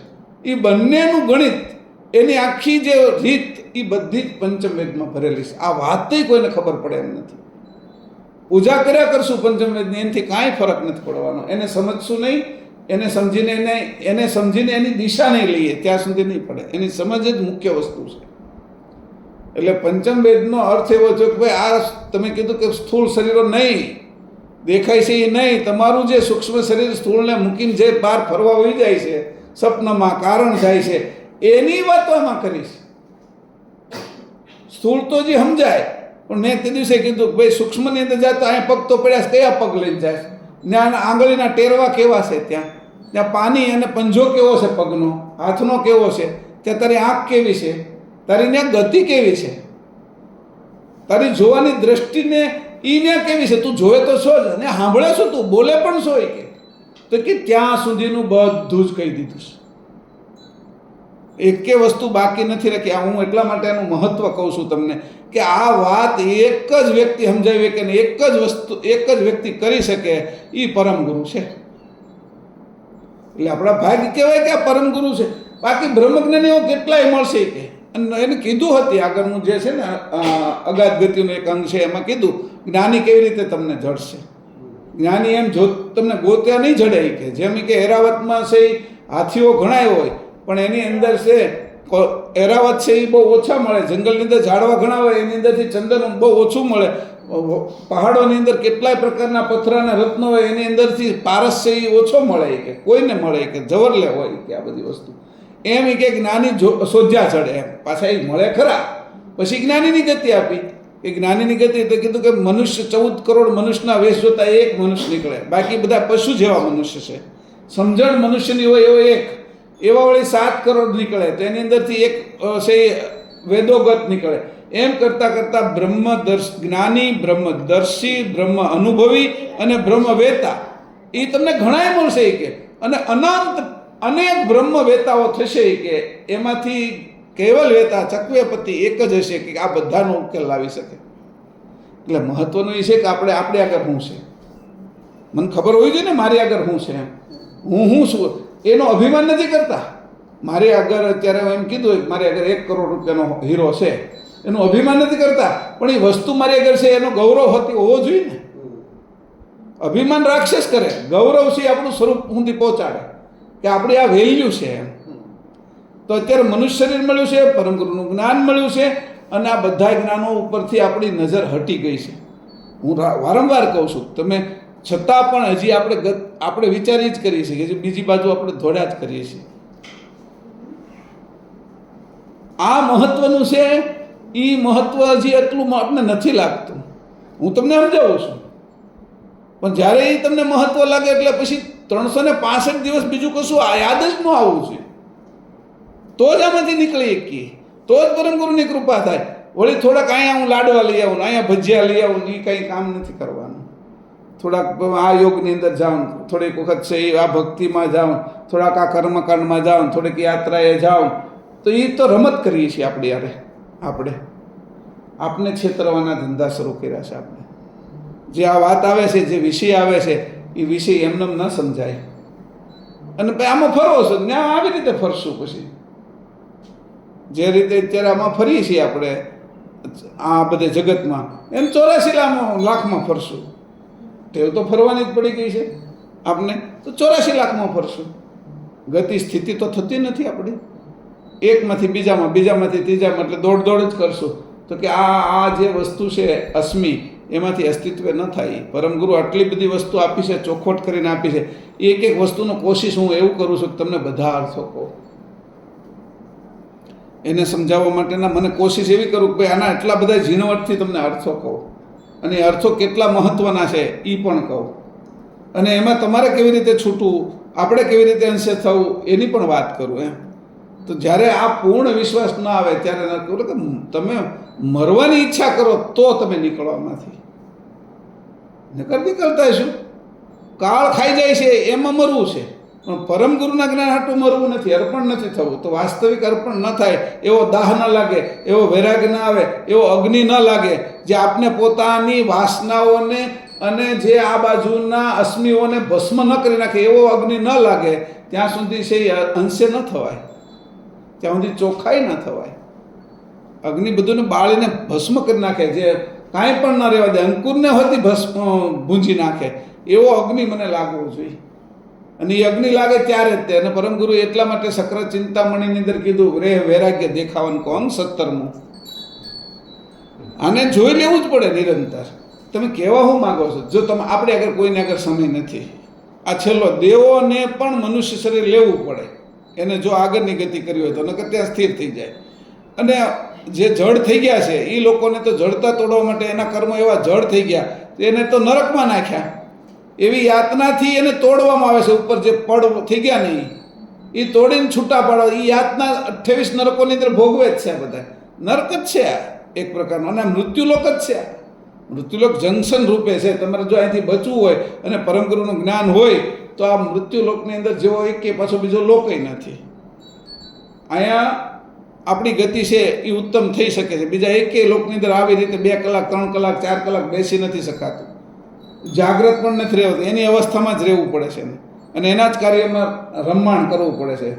એ બંનેનું ગણિત, એની આખી જે રીત એ બધી જ પંચમવેદમાં ભરેલી છે. આ વાત કોઈને ખબર પડે એમ નથી. પૂજા કર્યા કરશું પંચમવેદની, એનાથી કાંઈ ફરક નથી પડવાનો. એને સમજશું નહીં, એને સમજીને એની દિશા નહીં લઈએ ત્યાં સુધી નહીં પડે. એની સમજ જ મુખ્ય વસ્તુ છે. એટલે પંચમવેદનો અર્થ એવો છે કે ભાઈ આ તમે કીધું કે સ્થૂળ શરીરો નહીં દેખાય છે, એ નહીં, તમારું જે સૂક્ષ્મ શરીર સ્થૂળને મૂકીને જે બહાર ફરવા હોઈ જાય છે, સપનામાં કારણ જાય છે, એની વાતો આમાં કરીશ. સ્થૂળ તો જે સમજાય, પણ મેં તે દિવસે કીધું ભાઈ સૂક્ષ્મની અંદર જાય તો અહીંયા પગ તો પડ્યા છે, કયા પગ લઈને જાય? ત્યાં આંગળીના ટેરવા કેવા છે, ત્યાં પાણી અને પંજો કેવો છે, પગનો હાથનો કેવો છે, ત્યાં તારી આંખ કેવી છે, તારી ત્યાં ગતિ કેવી છે, તારી જોવાની દ્રષ્ટિને ઈને કેવી છે, તું જોવે તો છો જ અને સાંભળે છો, તું બોલે પણ છો. તો કે ત્યાં સુધીનું બધું જ કહી દીધું છે. એકે વસ્તુ બાકી નથી રાખી. આ હું એટલા માટે એનું મહત્વ કહું છું તમને કે આ વાત એક જ વ્યક્તિ સમજાવી કે એક જ વસ્તુ એક જ વ્યક્તિ કરી શકે, એ પરમ ગુરુ છે. એટલે આપણા ભાગ્ય કહેવાય કે આ પરમ ગુરુ છે. બાકી બ્રહ્મજ્ઞાનીઓ કેટલાય મળશે કે, અને એને કીધું હતી આગળનું જે છે ને અગાધ ગતિનું એક અંગ છે, એમાં કીધું જ્ઞાની કેવી રીતે તમને જડશે. જ્ઞાની એમ જો તમને ગોત્યા નહીં જડે કે જેમ કે એરાવતમાં છે હાથીઓ ઘણાય હોય, પણ એની અંદર છે એરાવત છે એ બહુ ઓછા મળે. જંગલની અંદર ઝાડવા ઘણા હોય, એની અંદરથી ચંદન બહુ ઓછું મળે. પહાડોની અંદર કેટલાય પ્રકારના પથરાના રત્નો હોય, એની અંદરથી પારસ છે એ ઓછો મળે કે કોઈને મળે કે જવરલે હોય કે આ બધી વસ્તુ. એમ કે જ્ઞાની શોધ્યા ચડે, એમ પાછા એ મળે ખરા. પછી જ્ઞાનીની ગતિ આપી કે જ્ઞાનીની ગતિ તો કીધું કે મનુષ્ય 14 કરોડ મનુષ્યના વેશ જોતા એક મનુષ્ય નીકળે, બાકી બધા પશુ જેવા મનુષ્ય છે. સમજણ મનુષ્યની હોય એવો એક, એવા વળી 7 કરોડ નીકળે, તો એની અંદરથી એક છે વેદોગત નીકળે. એમ કરતાં કરતાં જ્ઞાની, બ્રહ્મદર્શી, બ્રહ્મ અનુભવી અને બ્રહ્મવેતા એ તમને ઘણાય મળશે કે, અને અનેક બ્રહ્મવેતાઓ થશે કે એમાંથી કેવલ વેતા ચક્વેપતિ એક જ હશે કે આ બધાનો ઉકેલ લાવી શકે. એટલે મહત્વનું એ છે કે આપણે આગળ શું છે, મને ખબર હોવી જોઈએ ને મારી આગળ શું છે, હું શું એનો અભિમાન નથી કરતા. મારી આગળ અત્યારે એમ કીધું મારી આગળ 1 કરોડ રૂપિયાનો હીરો છે, એનું અભિમાન નથી કરતા, પણ એ વસ્તુ મારી આગળ છે એનો ગૌરવ હોવો જોઈએ ને. અભિમાન રાક્ષસ કરે, ગૌરવ છે આપણું સ્વરૂપ સુધી પહોંચાડે કે આપણી આ વેલ્યુ છે એમ. તો અત્યારે મનુષ્ય શરીર મળ્યું છે, પરમ ગુરુનું જ્ઞાન મળ્યું છે, અને આ બધા જ્ઞાનો ઉપરથી આપણી નજર હટી ગઈ છે. હું વારંવાર કહું છું, તમે છતાં પણ હજી આપણે વિચારી જ કરીએ છીએ કે બીજી બાજુ આપણે ધોળા જ કરીએ છીએ. આ મહત્વનું છે. એ મહત્વ હજી એટલું આપણને નથી લાગતું. હું તમને સમજાવું છું, પણ જ્યારે એ તમને મહત્વ લાગે એટલે પછી 365 દિવસ બીજું કશું યાદ જ ન આવવું છે. તો જ આમાંથી નીકળી શકીએ, તો જ પરમ ગુરુની કૃપા થાય. વળી થોડાક અહીંયા હું લાડવા લઈ આવું, અહીંયા ભજીયા લઈ આવું, એ કંઈ કામ નથી કરવાનું. થોડાક આ યોગની અંદર જાઉં, થોડીક વખત છે આ ભક્તિમાં જાઉં, થોડાક આ કર્મકાંડમાં જાઉં, થોડીક યાત્રાએ જાઉં, તો એ તો રમત કરીએ છીએ આપણે છેતરવાના ધંધા શરૂ કર્યા છે. આપણે જે આ વાત આવે છે, જે વિષય આવે છે, એ વિષય એમને ન સમજાય. અને આમાં ફરવો છો, ત્યાં આવી રીતે ફરશું. પછી જે રીતે અત્યારે આમાં ફરીએ છીએ આપણે આ બધે જગતમાં, એમ 84 લાખમાં ફરશું. ટેવ તો ફરવાની જ પડી ગઈ છે આપણે, તો 84 લાખમાં ફરશું. ગતિ સ્થિતિ તો થતી નથી આપણી. એકમાંથી બીજામાં, બીજામાંથી ત્રીજામાં, એટલે દોડ જ કરશું. તો કે આ જે વસ્તુ છે અસ્મિ, એમાંથી અસ્તિત્વ ન થાય. પરમગુરુ આટલી બધી વસ્તુ આપી છે, ચોખવટ કરીને આપી છે. એક વસ્તુનો કોશિશ હું એવું કરું છું કે તમને બધા અર્થો કહું. એને સમજાવવા માટેના મને કોશિશ એવી કરું કે ભાઈ આના એટલા બધા ઝીણવટથી તમને અર્થો કહું, અને અર્થો કેટલા મહત્ત્વના છે એ પણ કહું, અને એમાં તમારે કેવી રીતે છૂટવું, આપણે કેવી રીતે અંશે થવું એની પણ વાત કરું. એમ તો જ્યારે આ પૂર્ણ વિશ્વાસ ન આવે ત્યારે ન કહું કે તમે મરવાની ઈચ્છા કરો તો તમે નીકળવામાંથી નીકળતા શું કાળ ખાઈ જાય છે એમાં મરવું છે, પણ પરમ ગુરુના જ્ઞાન હાટું મરવું નથી, અર્પણ નથી થવું. તો વાસ્તવિક અર્પણ ન થાય, એવો દાહ ન લાગે, એવો વૈરાગ ન આવે, એવો અગ્નિ ન લાગે, જે આપને પોતાની વાસનાઓને અને જે આ બાજુના અસ્મિઓને ભસ્મ ન કરી નાખે, એવો અગ્નિ ન લાગે ત્યાં સુધી છે અંશે ન થવાય, ત્યાં સુધી ચોખ્ખાઈ ન થવાય. અગ્નિ બધુંને બાળીને ભસ્મ કરી નાખે, જે કાંઈ પણ ન રહેવા દે, અંકુરને હોતી ભસ્મ ભૂંજી નાખે, એવો અગ્નિ મને લાગવો જોઈએ. અને એ અગ્નિ લાગે ત્યારે જ તે. અને પરમ ગુરુ એટલા માટે સક્ર ચિંતામણીની અંદર કીધું, રે વૈરાગ્ય દેખાવાનું કોણ 17મું. આને જોઈ લેવું જ પડે નિરંતર. તમે કહેવા શું માગો છો? જો તમે આપણે આગળ કોઈને આગળ સમય નથી, આ છેલ્લો, દેવોને પણ મનુષ્ય શરીર લેવું પડે એને જો આગળની ગતિ કરવી હોય તો, નકર ત્યાં સ્થિર થઈ જાય. અને જે જડ થઈ ગયા છે એ લોકોને તો જડતા તોડવા માટે એના કર્મો એવા જડ થઈ ગયા, એને તો નરકમાં નાખ્યા. એવી યાતનાથી એને તોડવામાં આવે છે. ઉપર જે પડ થઈ ગયા ને એ તોડીને છૂટા પાડો, એ યાતના 28 નરકોની અંદર ભોગવે જ છે. બધા નરક જ છે એક પ્રકારનો. અને મૃત્યુલોક જ છે. મૃત્યુલોક જંકશન રૂપે છે. તમારે જો અહીંથી બચવું હોય અને પરમ ગુરુનું જ્ઞાન હોય તો આ મૃત્યુલોકની અંદર જેવો એક કે પાછો બીજો લોકય નથી. અહીંયા આપણી ગતિ છે એ ઉત્તમ થઈ શકે છે. બીજા એકેય લોકની અંદર આવી રીતે 2 કલાક 3 કલાક 4 કલાક બેસી નથી શકાતું. જાગ્રત પણ નથી રહેતું. એની અવસ્થામાં જ રહેવું પડે છે. અને એના જ કાર્યમાં રમમાણ કરવું પડે છે.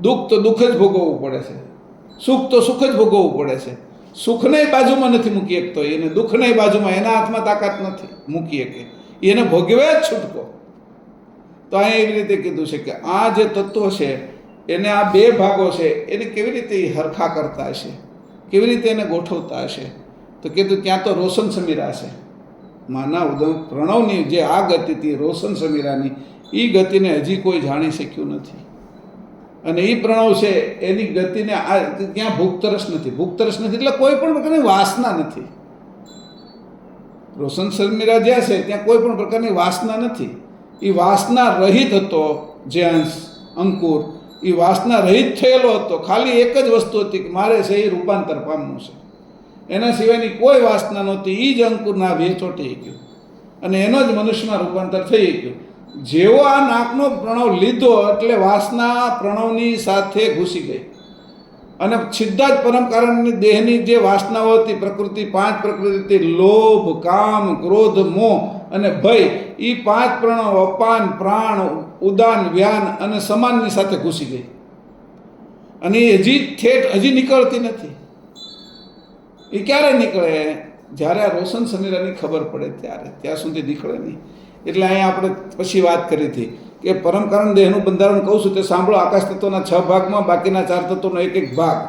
દુઃખ તો દુઃખ જ ભોગવવું પડે છે. સુખ તો સુખ જ ભોગવવું પડે છે. સુખને બાજુમાં નથી મૂકી શકતો, એને દુઃખને બાજુમાં, એના હાથમાં તાકાત નથી મૂકી શકે, એને ભોગવે જ છૂટકો. તો અહીંયા એવી રીતે કીધું છે કે આ જે તત્વો છે એને આ 2 ભાગો છે એને કેવી રીતે હરખા કરતા હશે, કેવી રીતે એને ગોઠવતા હશે? તો કીધું ત્યાં તો રોશન સમીરા છે. માના ઉદમ પ્રણવની જે આ ગતિ હતી રોશન સમીરાની, એ ગતિને હજી કોઈ જાણી શક્યું નથી. અને એ પ્રણવ છે એની ગતિને આ ત્યાં ભૂખ તરસ નથી. ભૂખ તરસ નથી એટલે કોઈ પણ પ્રકારની વાસના નથી. રોશન સમીરા જ્યાં છે ત્યાં કોઈ પણ પ્રકારની વાસના નથી. એ વાસના રહિત હતો. જે અંશ અંકુર એ વાસના રહિત થયેલો હતો. ખાલી એક જ વસ્તુ હતી કે મારે છે એ રૂપાંતર પામવું છે. એના સિવાયની કોઈ વાસના નહોતી. એ જ અંકુરના ભે ચોંટી ગયું અને એનો જ મનુષ્યમાં રૂપાંતર થઈ ગયું. જેવો આ નાકનો પ્રણવ લીધો એટલે વાસના પ્રણવની સાથે ઘૂસી ગઈ અને સીધા જ પરમ કારણની દેહની જે વાસનાઓ હતી, પ્રકૃતિ 5 પ્રકૃતિ, લોભ, કામ, ક્રોધ, મોહ અને ભય, એ 5 પ્રણવ અપાન, પ્રાણ, ઉદાન, વ્યાન અને સમાનની સાથે ઘૂસી ગઈ. અને એ હજી નીકળતી નથી. એ ક્યારે નીકળે? જ્યારે આ રોશન સમીરાની ખબર પડે ત્યારે. ત્યાં સુધી નીકળે નહીં. એટલે અહીંયા આપણે પછી વાત કરી હતી કે પરમ કારણ દેહનું બંધારણ કહું છું તે સાંભળો. આકાશ તત્વના 6 ભાગમાં બાકીના 4 તત્વોનો 1 ભાગ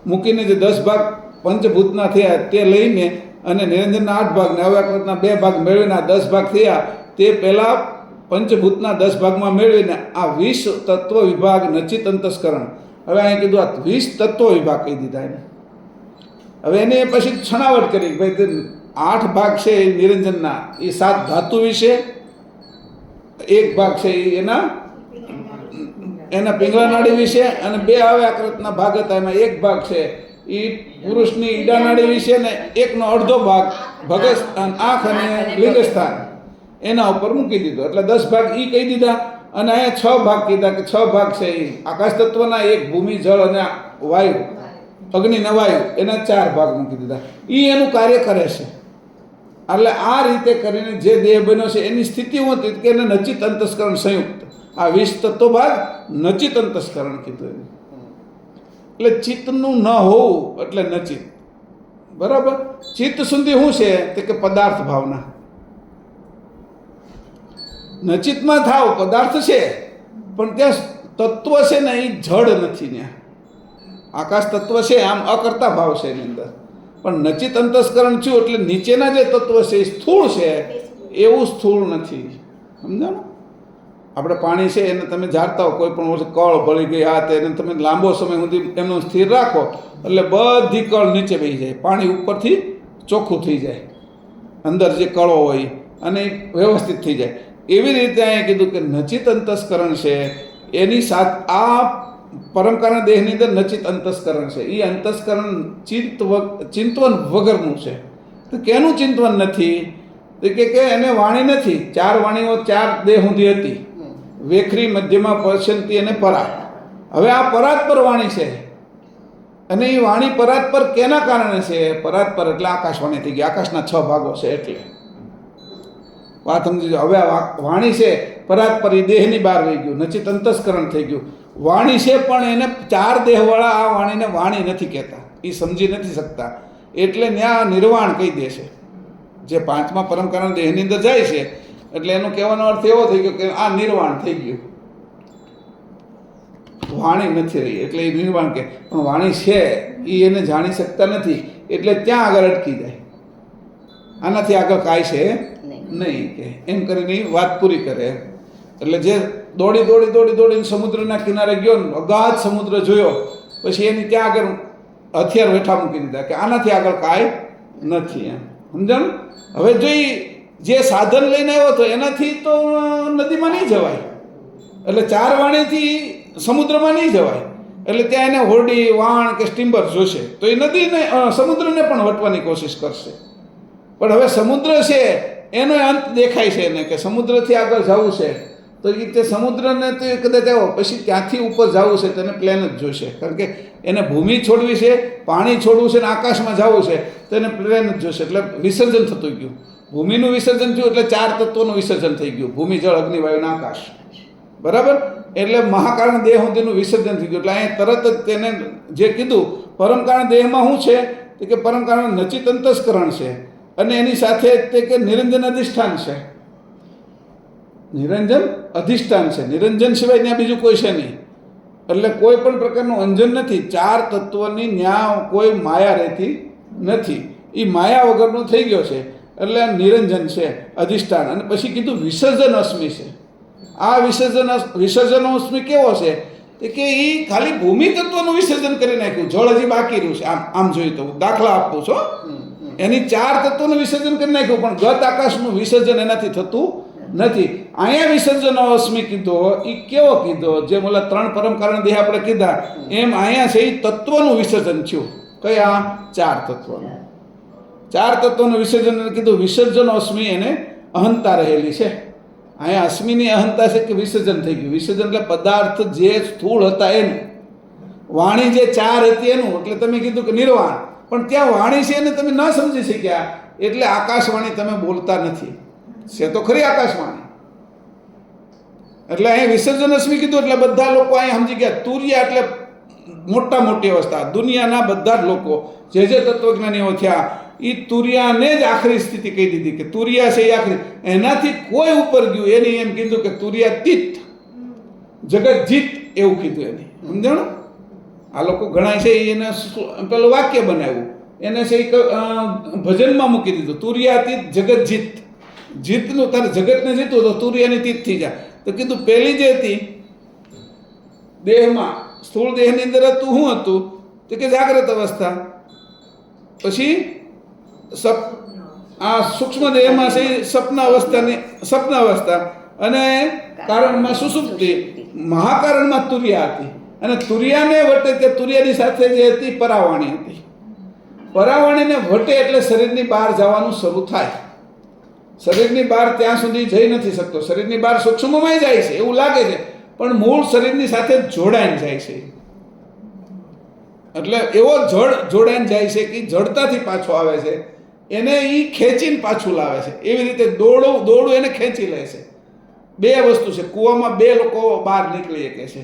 મૂકીને જે 10 ભાગ પંચભૂતના થયા તે લઈને અને નિરંજનના 8 ભાગ ને અવ્યાકૃતના 2 ભાગ મેળવીને આ 10 ભાગ થયા. તે પહેલાં પંચભૂતના 10 ભાગમાં મેળવીને આ 20 તત્વ વિભાગ નચિત અંતસ્કરણ. હવે અહીંયા કીધું આ 20 તત્વ વિભાગ કહી દીધા એને. હવે એને પછી છણાવટ કરી ભાઈ 8 ભાગ છે એ નિરંજનના, એ 7 ધાતુ વિશે, 1 ભાગ છે એના પિંગળા નાડી વિશે અને 2 અવ્યાકૃતના ભાગ હતા. એમાં 1 ભાગ છે એ પુરુષની ઈડા નાડી વિશે ને 1નો અડધો ભાગ ભગસ્થાન, આંખ અને લિંગસ્થાન એના ઉપર મૂકી દીધો. એટલે 10 ભાગ એ કહી દીધા. અને અહીંયા 6 ભાગ કીધા કે 6 ભાગ છે એ આકાશ તત્વના, 1 ભૂમિ, જળ અને વાયુ, અગ્નિ ને વાયુ, એના 4 ભાગ મૂકી દીધા. એ એનું કાર્ય કરે છે. એટલે આ રીતે કરીને જે દેહ બન્યો છે એની સ્થિતિ હું હતી કે એને નચિત અંતસ્કરણ સંયુક્ત. આ 20 તત્વ ભાગ નચિત અંતસ્કરણ કીધું એને. એટલે ચિત્તનું ન હોવું એટલે નચિત. બરાબર. ચિત્ત સુધી શું છે તે કે પદાર્થ ભાવના. નચિતમાં થાવ પદાર્થ છે પણ ત્યાં તત્વ છે ને એ જડ નથી. ત્યાં આકાશ તત્વ છે, આમ અકર્તા ભાવ છે એની અંદર. પણ નચિત અંતસ્કરણ થયું એટલે નીચેના જે તત્વ છે એ સ્થૂળ છે, એવું સ્થૂળ નથી. સમજાણું? આપણે પાણી છે એને તમે જાણતા હો, કોઈ પણ વસ્તુ કળ ભળી ગઈ આ તેને તમે લાંબો સમય સુધી એમનું સ્થિર રાખો એટલે બધી કળ નીચે બેસી જાય, પાણી ઉપરથી ચોખ્ખું થઈ જાય, અંદર જે કળો હોય અને વ્યવસ્થિત થઈ જાય. એવી રીતે અહીંયા કીધું કે નચિત અંતસ્કરણ છે એની સાથે આ પરમકારણ દેહની અંદર નચિત અંતસ્કરણ છે. એ અંતસ્કરણ ચિંતવન વગરનું છે. તો કેનું ચિંતવન નથી? તો કે એને વાણી નથી. 4 વાણીઓ 4 દેહ સુધી હતી, વેખરી, મધ્યમાં, પશ્ચંતી અને પરા. હવે આ પરાત્પર વાણી છે અને એ વાણી પરાત્પર કેના કારણે છે? પરાત્પર એટલે આકાશવાણી થઈ ગઈ. આકાશના 6 ભાગો છે એટલે વાત સમજી. હવે આ વાણી છે પરાત્પર, એ દેહની બહાર વહી ગયું, નચિત અંતસ્કરણ થઈ ગયું. વાણી છે પણ એને 4 દેહવાળા આ વાણીને વાણી નથી કહેતા. એ સમજી નથી શકતા, એટલે ત્યાં નિર્વાણ કહી દે છે. જે પાંચમા પરમ કારણ દેહની અંદર જાય છે એટલે એનો કહેવાનો અર્થ એવો થઈ ગયો કે આ નિર્વાણ થઈ ગયું, વાણી નથી રહી એટલે એ નિર્વાણ કે. પણ વાણી છે એ એને જાણી શકતા નથી એટલે ત્યાં આગળ અટકી જાય, આનાથી આગળ કાંઈ છે નહીં કે એમ કરીને વાત પૂરી કરે. એટલે જે દોડીને સમુદ્રના કિનારે ગયો ને અગાધ સમુદ્ર જોયો પછી એની ત્યાં આગળ હથિયાર વેઠા મૂકી દીધા કે આનાથી આગળ કાંઈ નથી એમ. સમજાણું? હવે જો જે સાધન લઈને આવ્યો હતો એનાથી તો નદીમાં નહીં જવાય, એટલે 4 વાણીથી સમુદ્રમાં નહીં જવાય, એટલે ત્યાં એને હોડી વાણ કે સ્ટીમર જોશે તો એ નદીને સમુદ્રને પણ વટવાની કોશિશ કરશે. પણ હવે સમુદ્ર છે એનો અંત દેખાય છે એને કે સમુદ્રથી આગળ જવું છે તો એ તે સમુદ્રને તો કદાચ આવો પછી ત્યાંથી ઉપર જવું છે તેને પ્લેન જ જોશે, કારણ કે એને ભૂમિ છોડવી છે, પાણી છોડવું છે ને આકાશમાં જવું છે તો એને પ્લેન જ જોશે. એટલે વિસર્જન થતું ગયું, ભૂમિનું વિસર્જન થયું એટલે 4 તત્વોનું વિસર્જન થઈ ગયું, ભૂમિ જળ અગ્નિ વાયુ અને આકાશ. બરાબર? એટલે મહાકારણ દેહ સુધીનું વિસર્જન થઈ ગયું. એટલે અહીંયા તરત જ તેને જે કીધું પરમકારણ દેહમાં શું છે તો કે પરમકારણ નચિત અંતસ્કરણ છે અને એની સાથે તે કે નિરંજન અધિષ્ઠાન છે. નિરંજન અધિષ્ઠાન છે, નિરંજન સિવાય ત્યાં બીજું કોઈ છે નહીં. એટલે કોઈ પણ પ્રકારનું અંજન નથી. 4 તત્વની ન્યા કોઈ માયા રહેતી નથી, એ માયા વગરનો થઈ ગયો છે એટલે નિરંજન છે અધિષ્ઠાન. અને પછી કીધું વિસર્જન અસ્મિ છે. આ વિસર્જનોસ્મિ કેવો છે કે એ ખાલી ભૂમિ તત્વનું વિસર્જન કરી નાખ્યું, જળ હજી બાકી રહ્યું છે. આમ જોઈએ તો દાખલા આપું છો, એની 4 તત્વોનું વિસર્જન કરી નાખ્યું પણ ગત આકાશનું વિસર્જન એનાથી થતું નથી. અહીંયા વિસર્જન અસ્મિ કીધો એ કેવો કીધો? જેમ ઓલા 3 પરમ કારણ દેહ આપણે કીધા એમ અહીંયા છે એ તત્વનું વિસર્જન થયું. કયા? 4 તત્વનું. 4 તત્વનું વિસર્જન કીધું. વિસર્જન અસ્મિ એને અહંતા રહેલી છે. અહીંયા અસ્મિની અહંતા છે કે વિસર્જન થઈ ગયું. વિસર્જન એટલે પદાર્થ જે સ્થૂળ હતા એનું, વાણી જે 4 હતી એનું. એટલે તમે કીધું કે નિર્વાણ, પણ ત્યાં વાણી છે એને તમે ન સમજી શક્યા એટલે આકાશવાણી તમે બોલતા નથી. છે તો ખરી આકાશવાણી. એટલે અહીંયા વિસર્જન અસ્મિ કીધું એટલે બધા લોકો અહીંયા સમજી ગયા. તુર્યા એટલે મોટી અવસ્થા. દુનિયાના બધા જ લોકો જે તત્વજ્ઞાનીઓ થયા એ તુર્યાને જ આખરી સ્થિતિ કહી દીધી કે તુર્યા છે એ આખરી, એનાથી કોઈ ઉપર ગયું એને એમ કીધું કે તુર્યાતીત જગત જીત એવું કીધું એને. સમજાણું? આ લોકો ગણાય છે એને પેલું વાક્ય બનાવ્યું એને છે ભજનમાં મૂકી દીધું તુર્યાતીત જગત જીત. જીતનું તારે જગતને જીતવું તો તુર્યાની તીત થઈ જાય. તો કીધું પહેલી જે હતી દેહમાં સ્થૂળ દેહની અંદર હતું શું હતું તો કે જાગ્રત અવસ્થા, પછી આ સૂક્ષ્મ દેહમાં છે સપના અવસ્થા અને કારણમાં સુષુપ્તિ, મહાકારણમાં તુર્યા હતી અને તુર્યાને વટે તે તુર્યાની સાથે જે હતી પરાવાણી હતી. પરાવાણીને વટે એટલે શરીરની બહાર જવાનું શરૂ થાય. શરીરની બહાર ત્યાં સુધી જઈ નથી શકતો. શરીરની બહાર સૂક્ષ્મમાં જાય છે એવું લાગે છે પણ મૂળ શરીરની સાથે જોડાઈને જાય છે. એટલે એવો જડ જોડાઈને જાય છે કે જડતાથી પાછો આવે છે, એને એ ખેંચીને પાછું લાવે છે. એવી રીતે દોડું એને ખેંચી લે છે. 2 વસ્તુ છે. કૂવામાં 2 લોકો બહાર નીકળી શકે છે.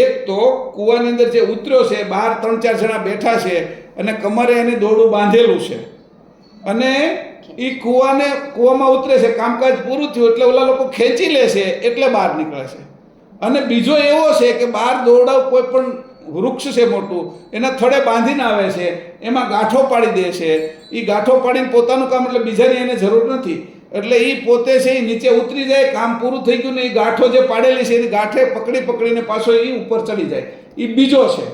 એક તો કૂવાની અંદર જે ઉતર્યો છે બહાર 3-4 જણા બેઠા છે અને કમરે એને દોરડું બાંધેલું છે અને એ કૂવામાં ઉતરે છે, કામકાજ પૂરું થયું એટલે ઓલા લોકો ખેંચી લે છે એટલે બહાર નીકળે છે. અને બીજો એવો છે કે બહાર દોરડા કોઈ પણ વૃક્ષ છે મોટું એના થડે બાંધીને આવે છે, એમાં ગાંઠો પાડી દે છે. એ ગાંઠો પાડીને પોતાનું કામ એટલે બીજાની એને જરૂર નથી એટલે એ પોતે છે એ નીચે ઉતરી જાય, કામ પૂરું થઈ ગયું ને એ ગાંઠો જે પાડેલી છે એ ગાંઠે પકડીને પાછો એ ઉપર ચડી જાય. એ બીજો છે.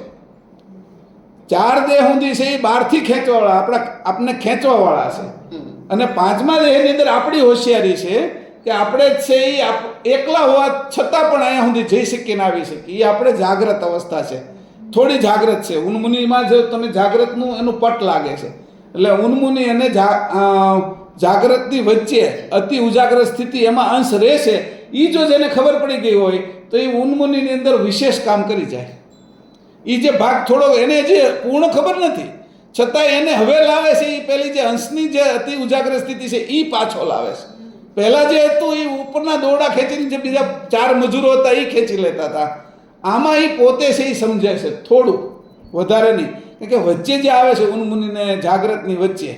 4 દેહ સુધી છે એ બહારથી ખેંચવાવાળા આપણને ખેંચવાવાળા છે અને 5મા દેહની અંદર આપણી હોશિયારી છે કે આપણે છે એ એકલા હોવા છતાં પણ અહીંયા સુધી જઈ શકીને આવી શકીએ. એ આપણે જાગ્રત અવસ્થા છે, થોડી જાગ્રત છે. ઉન્મુનિમાં જો તમે જાગ્રતનું એનું પટ લાગે છે એટલે ઉન્મુનિ અને જાગ્રતની વચ્ચે અતિ ઉજાગ્ર સ્થિતિ એમાં અંશ રહેશે. એ જો જેને ખબર પડી ગઈ હોય તો એ ઉન્મુનિની અંદર વિશેષ કામ કરી જાય. એ જે ભાગ થોડો એને જે પૂર્ણ ખબર નથી છતાં એને હવે લાવે છે એ પેલી જે અંશની જે અતિ ઉજાગ્ર સ્થિતિ છે એ પાછો લાવે છે. પહેલાં જે હતું એ ઉપરના દોરડા ખેંચીને જે બીજા 4 મજૂરો હતા એ ખેંચી લેતા હતા. આમાં એ પોતે છે એ સમજે છે થોડું, વધારે નહીં. કે વચ્ચે જે આવે છે ઉન્મુનિ ને જાગ્રતની વચ્ચે,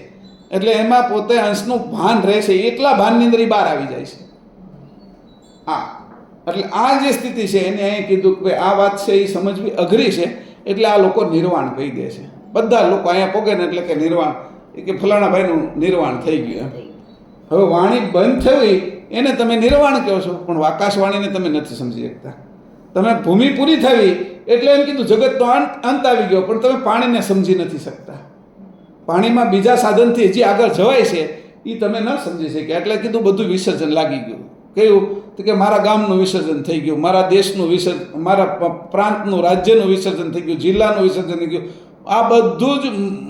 એટલે એમાં પોતે અંશનું ભાન રહે છે, એટલા ભાનની અંદર બહાર આવી જાય છે. હા, એટલે આ જે સ્થિતિ છે એને અહીં કીધું કે આ વાત છે એ સમજવી અઘરી છે, એટલે આ લોકો નિર્વાણ કહી દે છે. બધા લોકો અહીંયા પોગે ને એટલે કે નિર્વાણ, કે ફલાણા ભાઈનું નિર્વાણ થઈ ગયું. હવે વાણી બંધ થવી એને તમે નિર્વાણ કહો છો, પણ આકાશવાણીને તમે નથી સમજી શકતા. તમે ભૂમિ પૂરી થવી એટલે એમ કીધું જગતનો અંત આવી ગયો, પણ તમે પાણીને સમજી નથી શકતા. પાણીમાં બીજા સાધનથી હજી આગળ જવાય છે એ તમે ન સમજી શક્યા, એટલે કીધું બધું વિસર્જન લાગી ગયું. કયું તો કે મારા ગામનું વિસર્જન થઈ ગયું, મારા દેશનું વિસર્જન, મારા પ્રાંતનું રાજ્યનું વિસર્જન થઈ ગયું, જિલ્લાનું વિસર્જન થઈ ગયું. આ બધું જ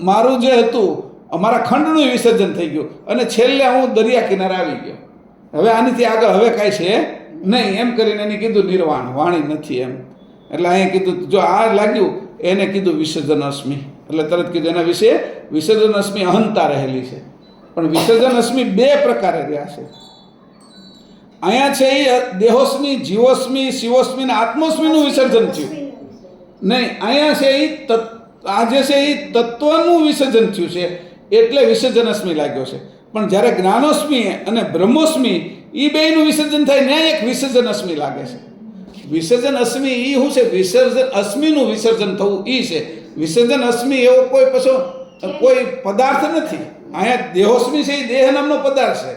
મારું જે હતું અમારા ખંડનું વિસર્જન થઈ ગયું, અને છેલ્લે હું દરિયા કિનારે આવી ગયો. હવે આનીથી આગળ હવે કાંઈ છે નહીં, એમ કરીને એને કીધું નિર્વાણ, વાણી નથી એમ. એટલે અહીંયા કીધું જો આ લાગ્યું એને કીધું વિસર્જન અસ્મિ, એટલે તરત કીધું એના વિશે વિસર્જન અસ્મિ અહંતા રહેલી છે. પણ વિસર્જન અસ્મિ બે પ્રકારે રહ્યા છે. અહીંયા છે એ દેહોસ્મિ, જીવોસ્મિ, શિવોસ્મિ ને આત્મોસ્મિનું વિસર્જન થયું નહીં. અહીંયા છે એ આ જે છે એ તત્વનું વિસર્જન થયું છે, એટલે વિસર્જન અસ્મિ લાગ્યો છે. પણ જ્યારે જ્ઞાનોસ્મિ અને બ્રહ્મોસ્મિ એ બેયનું વિસર્જન થાય ને એક વિસર્જન અસ્મિ લાગે છે. વિસર્જન અસ્મિ એ શું છે? વિસર્જન અસ્મિનું વિસર્જન થવું એ છે. વિસર્જન અસ્મિ એવો કોઈ પાછો કોઈ પદાર્થ નથી. અહીંયા દેહોસ્મિ છે એ દેહ નામનો પદાર્થ છે,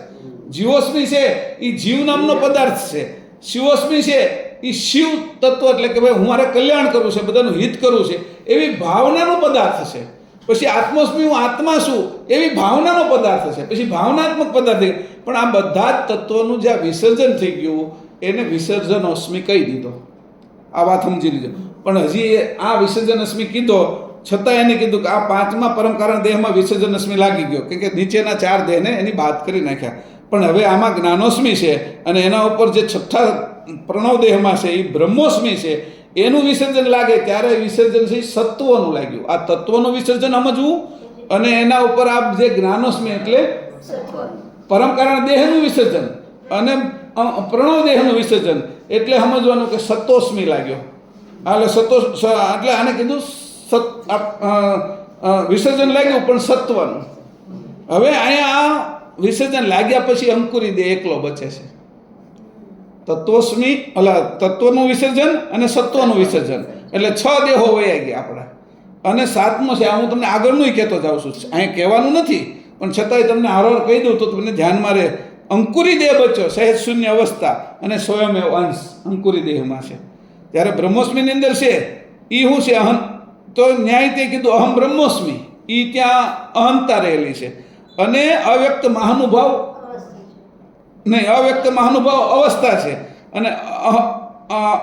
જીવોસ્મિ છે એ જીવ નામનો પદાર્થ છે, શિવોસ્મિ છે એ શિવ તત્વ, એટલે કે ભાઈ હું મારે કલ્યાણ કરવું છે, બધાનું હિત કરવું છે એવી ભાવનાનો પદાર્થ છે. પછી આત્મોસ્મિ હું આત્મા છું એવી ભાવનાનો પદાર્થ છે, પછી ભાવનાત્મક પદાર્થ. પણ આ બધા જ તત્વોનું જ્યાં વિસર્જન થઈ ગયું એને વિસર્જન અસ્મિ કહી દીધો. આ વાત સમજી લીધો. પણ હજી આ વિસર્જન અસ્મિ કીધો છતાં એને કીધું કે આ પાંચમા પરમ કારણ દેહમાં વિસર્જન અસ્મિ લાગી ગયો, કેમ કે નીચેના ચાર દેહને એની બાદ કરી નાખ્યા. પણ હવે આમાં જ્ઞાનોસ્મિ છે, અને એના ઉપર જે છઠ્ઠા પ્રણવ દેહમાં છે એ બ્રહ્મોસ્મિ છે, એનું વિસર્જન લાગે ત્યારે વિસર્જન છે સત્વનું લાગ્યું. આ તત્વનું વિસર્જન સમજવું, અને એના ઉપર આ જે જ્ઞાનોસ્મિ એટલે પરમ કારણ દેહનું વિસર્જન અને પ્રણવ દેહનું વિસર્જન, એટલે સમજવાનું કે સતોસ્મિ લાગ્યો. એટલે એટલે આને કીધું વિસર્જન લાગ્યું પણ સત્વનું. હવે અહીંયા આ વિસર્જન લાગ્યા પછી અંકુરી દેહ એકલો બચે છે. તત્વસ્મિ તત્વનું વિસર્જન અને સત્વનું વિસર્જન, એટલે 6 દેહો વયા ગયા આપણા. અને 7મો છે, આ હું તમને આગળનું કહેતો જાઉં છું, અહીંયા કહેવાનું નથી પણ છતાંય તમને હારોર કહી દઉં તો તમને ધ્યાનમાં રહે. અંકુરી દેહ બચ્યો, સહેજ શૂન્ય અવસ્થા, અને સ્વયમેવ અંશ અંકુરી દેહમાં છે. જ્યારે બ્રહ્મોસ્મિની અંદર છે એ શું છે? અહં. તો ન્યાય તે કીધું અહમ બ્રહ્મોસ્મિ, એ ત્યાં અહંતા રહેલી છે. અને અવ્યક્ત મહાનુભાવ નહીં, અવ્યક્ત મહાનુભાવ અવસ્થા છે, અને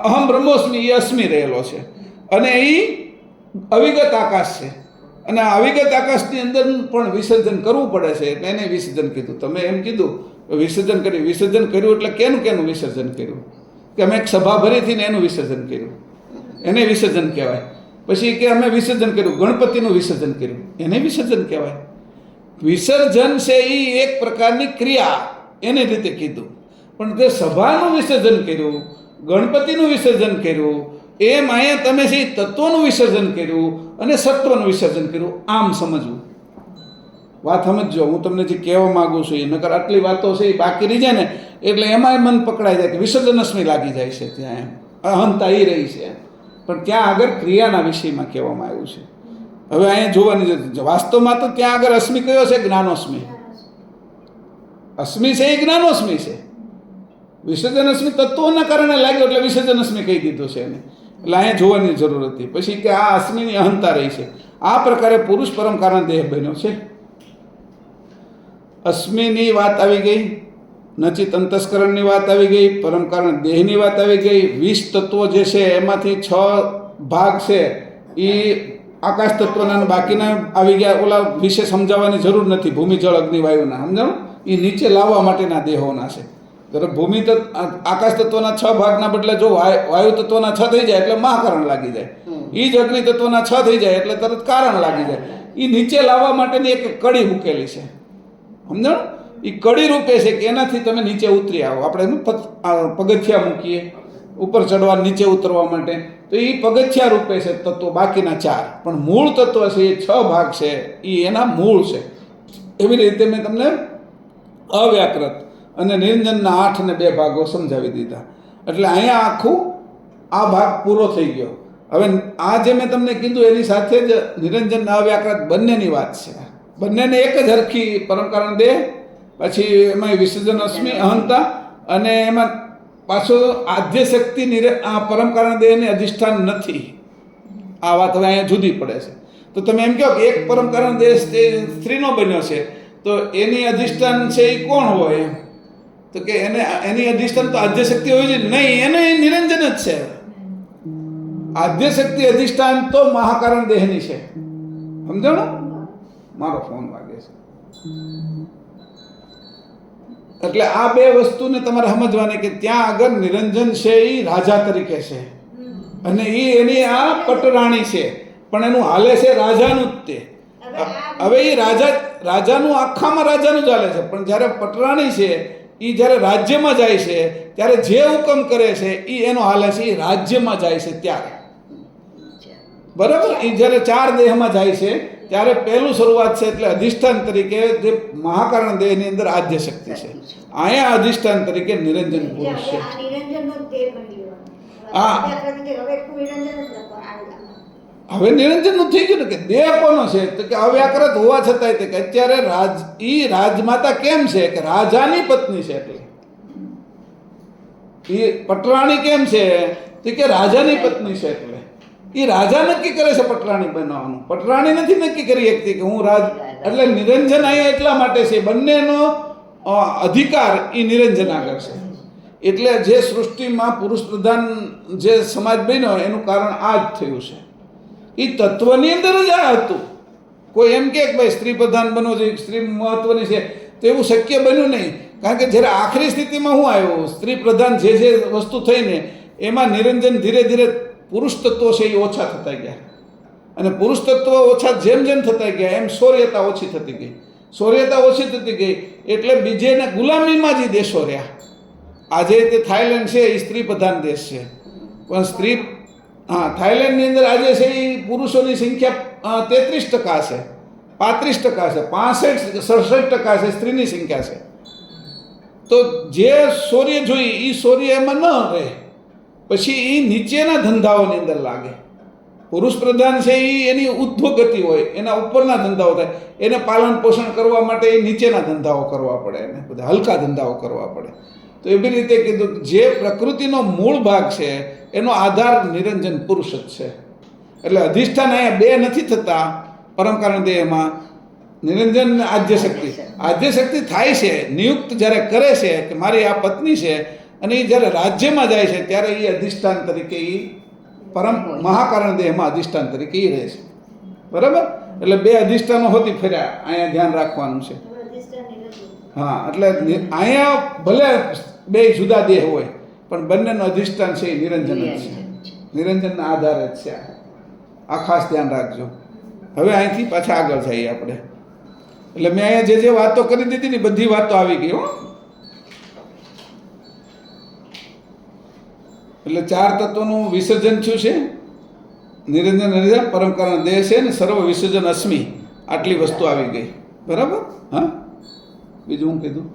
અહમ બ્રહ્મોસ્મિ એ અસ્મિ રહેલો છે. અને એ અવિગત આકાશ છે, અને અવિગત આકાશની અંદર પણ વિસર્જન કરવું પડે છે, એટલે એને વિસર્જન કીધું. તમે એમ કીધું વિસર્જન કર્યું, વિસર્જન કર્યું એટલે કેનું વિસર્જન કર્યું? કે અમે એક સભા ભરીથી ને એનું વિસર્જન કર્યું, એને વિસર્જન કહેવાય. પછી કે અમે વિસર્જન કર્યું, ગણપતિનું વિસર્જન કર્યું, એને વિસર્જન કહેવાય. વિસર્જન છે એ એક પ્રકારની ક્રિયા, એને રીતે કીધું. પણ તે સભાનું વિસર્જન કર્યું, ગણપતિનું વિસર્જન કર્યું, એમ અહીંયા તમે છે તત્વનું વિસર્જન કર્યું અને સત્વનું વિસર્જન કર્યું, આમ સમજવું. વાત સમજો, હું તમને જે કહેવા માગું છું એ, નકર આટલી વાતો છે એ બાકી રહી જાય ને એટલે એમાંય મન પકડાઈ જાય કે વિસર્જન અસ્મિ લાગી જાય છે, ત્યાં એમ અહંતા એ રહી છે. પણ ત્યાં આગળ ક્રિયાના વિષયમાં કહેવામાં આવ્યું છે. હવે અહીંયા જોવાની જરૂર, વાસ્તવમાં તો ત્યાં આગળ અસ્મિ કયો છે? જ્ઞાનોસ્મિ. અસ્મિ છે એ જ્ઞાનોસ્મિ છે. વિસર્જન અસ્મિ તત્વોના કારણે લાગ્યો એટલે વિસર્જન અસ્મિ કહી દીધું છે એને. એટલે અહીંયા જોવાની જરૂર હતી. પછી કે આ અસ્મિની અહંતા રહી છે. આ પ્રકારે પુરુષ પરમ કારણ દેહ બન્યો છે. અસ્મિની વાત આવી ગઈ, નચિત અંતસ્કરણની વાત આવી ગઈ, પરમ કારણ દેહની વાત આવી ગઈ. 20 તત્વો જે છે એમાંથી 6 ભાગ છે એ આકાશ તત્વના, બાકીના આવી ગયા. ઓલા વિશે સમજાવવાની જરૂર નથી, ભૂમિ જળ અગ્નિ વાયુના. સમજાવું? એ નીચે લાવવા માટેના દેહોના છે. જ્યારે ભૂમિ આકાશ તત્વના 6 ભાગના બદલે જો વાયુ તત્વના 6 થઈ જાય એટલે મહાકારણ લાગી જાય, એ જ અગ્નિ તત્વના 6 થઈ જાય એટલે તરત કારણ લાગી જાય. એ નીચે લાવવા માટેની એક કડી મૂકેલી છે. સમજાણું? એ કડી રૂપે છે કે એનાથી તમે નીચે ઉતરી આવો. આપણે પગથિયા મૂકીએ, ઉપર ચડવા નીચે ઉતરવા માટે, તો એ પગથિયા રૂપે છે તત્વો, બાકીના 4. પણ મૂળ તત્વ છે એ 6 ભાગ છે, એ એના મૂળ છે. એવી રીતે મેં તમને અવ્યાકૃત અને નિરંજનના 8 અને 2 ભાગો સમજાવી દીધા. એટલે અહીંયા આખું આ ભાગ પૂરો થઈ ગયો. હવે આ જે મેં તમને કીધું એની સાથે જ નિરંજન અવ્યાકૃત બંનેની વાત છે. બંનેને એક જ હરખી પરમકારણ દેહ, પછી એમાં વિસર્જન અસ્મિ અહંતા, અને એમાં પાછું આદ્ય શક્તિ પરમકારણ દેહને અધિષ્ઠાન નથી. આ વાત હવે અહીંયા જુદી પડે છે. તો તમે એમ કહો કે એક પરમકારણ દેહ સ્ત્રીનો બન્યો છે, તો એની અધિષ્ઠાન છે એ કોણ હોય? તો કે એની અધિષ્ઠાન તો આદ્ય શક્તિ હોય છે? નહીં, એને નિરંજન જ છે. આદ્ય શક્તિ અધિષ્ઠાન તો મહાકારણ દેહની છે. સમજાણું? મારો ફોન વાગે છે. એટલે આ 2 વસ્તુને તમારે સમજવાની કે ત્યાં આગળ નિરંજન છે એ રાજા તરીકે છે, અને એની આ પટરાણી છે, પણ એનું હાલે છે રાજાનું જ તે. હવે એ રાજાનું આખામાં રાજાનું જ હાલે છે, પણ જ્યારે પટરાણી છે એ જ્યારે રાજ્યમાં જાય છે ત્યારે જે હુકમ કરે છે એ એનો હાલે છે એ રાજ્યમાં જાય છે ત્યારે. બરાબર? એ જ્યારે 4 દેહમાં જાય છે ત્યારે પહેલું શરૂઆત છે, એટલે અધિષ્ઠાન તરીકે જે મહાકારણ દેહની અંદર આદ્ય શક્તિ છે, અહીંયા અધિષ્ઠાન તરીકે નિરંજન પુરુષ છે. હવે નિરંજનનું થઈ ગયું ને કે દેહ કોનો છે? તો કે અવ્યાકૃત હોવા છતાંય તે કે અત્યારે રાજમાતા કેમ છે? કે રાજાની પત્ની છે. એટલે એ પટરાણી કેમ છે? તો કે રાજાની પત્ની છે. એટલે એ રાજા નક્કી કરે છે પટરાણી બનવાનું, પટરાણી નથી નક્કી કરી શકતી કે હું રાજ. એટલે નિરંજન અહીંયા એટલા માટે છે, બંનેનો અધિકાર એ નિરંજન આગળ છે. એટલે જે સૃષ્ટિમાં પુરુષ પ્રધાન જે સમાજ બન્યો એનું કારણ આ જ થયું છે. એ તત્વની અંદર જ આ હતું. કોઈ એમ કે ભાઈ સ્ત્રી પ્રધાન બનવો જોઈએ, સ્ત્રી મહત્વની છે, તો એવું શક્ય બન્યું નહીં. કારણ કે જ્યારે આખરી સ્થિતિમાં શું આવ્યું, સ્ત્રી પ્રધાન જે વસ્તુ થઈને એમાં નિરંજન ધીરે ધીરે પુરુષ તત્વો છે એ ઓછા થતા ગયા, અને પુરુષ તત્વો ઓછા જેમ જેમ થતા ગયા એમ શૌર્યતા ઓછી થતી ગઈ. શૌર્યતા ઓછી થતી ગઈ એટલે બીજેને ગુલામીમાં જ દેશો રહ્યા. આજે તે થાઈલેન્ડ છે એ સ્ત્રી પ્રધાન દેશ છે, પણ થાઈલેન્ડની અંદર આજે છે એ પુરુષોની સંખ્યા 33% છે, 35% છે, 65-67% છે સ્ત્રીની સંખ્યા છે. તો જે શૌર્ય જોઈ એ શૌર્ય એમાં ન રહે, પછી એ નીચેના ધંધાઓની અંદર લાગે. પુરુષ પ્રધાન છે એ એની ઉદ્ધવ ગતિ હોય, એના ઉપરના ધંધાઓ થાય, એને પાલન પોષણ કરવા માટે એ નીચેના ધંધાઓ કરવા પડે, એને બધા હલકા ધંધાઓ કરવા પડે. તો એવી રીતે કીધું જે પ્રકૃતિનો મૂળ ભાગ છે એનો આધાર નિરંજન પુરુષ જ છે. એટલે અધિષ્ઠાન અહીંયા 2 નથી થતા પરમકારણ દેહમાં. નિરંજન આદ્ય શક્તિ થાય છે, નિયુક્ત જ્યારે કરે છે કે મારી આ પત્ની છે, અને એ જ્યારે રાજ્યમાં જાય છે ત્યારે એ અધિષ્ઠાન તરીકે એ મહાકારણ દેહમાં અધિષ્ઠાન તરીકે એ રહે છે. બરાબર? એટલે 2 અધિષ્ઠાનો હોતી ફર્યા, અહીંયા ધ્યાન રાખવાનું છે. હા, એટલે અહીંયા ભલે 2 જુદા દેહ હોય પણ બંનેનું અધિષ્ઠાન છે એ નિરંજન જ છે, નિરંજનના આધારે જ છે. આ ખાસ ધ્યાન રાખજો. હવે અહીંથી પાછા આગળ જઈએ આપણે. એટલે મેં અહીંયા જે વાતો કરી દીધી ને બધી વાતો આવી ગઈ હો. એટલે 4 તત્વોનું વિસર્જન થયું છે. નિરંજન પરમકારણ દેહ છે ને સર્વ વિસર્જન અસ્મિ, આટલી વસ્તુ આવી ગઈ. બરાબર? હા, બીજું હું કીધું?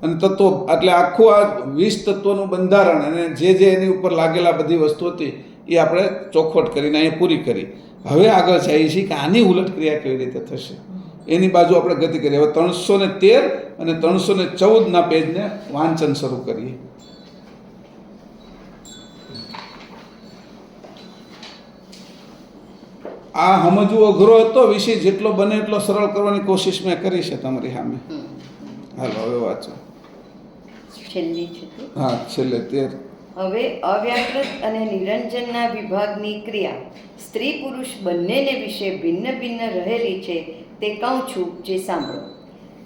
અને તત્વો એટલે આખું આ 20 તત્વોનું બંધારણ અને જે એની ઉપર લાગેલા બધી વસ્તુ હતી એ આપણે ચોખવટ કરીને અહીંયા પૂરી કરી. હવે આગળ જઈએ છીએ કે આની ઉલટ ક્રિયા કેવી રીતે થશે એની બાજુ આપણે ગતિ કરીએ. હવે 313 અને 314 પેજને વાંચન શરૂ કરીએ. આ સમજવો અઘરો હતો વિષય, જેટલો બને એટલો સરળ કરવાની કોશિશ મેં કરી છે તમારી સામે. હાલો હવે વાંચો. છેલ્લી છે. હા, છેલ્લે 13. હવે અવ્યાકૃત અને નિરંજનના વિભાગની ક્રિયા સ્ત્રી પુરુષ બંનેને વિશે ભિન્ન ભિન્ન રહેલી છે તે કહું છું, જે સાંભળો.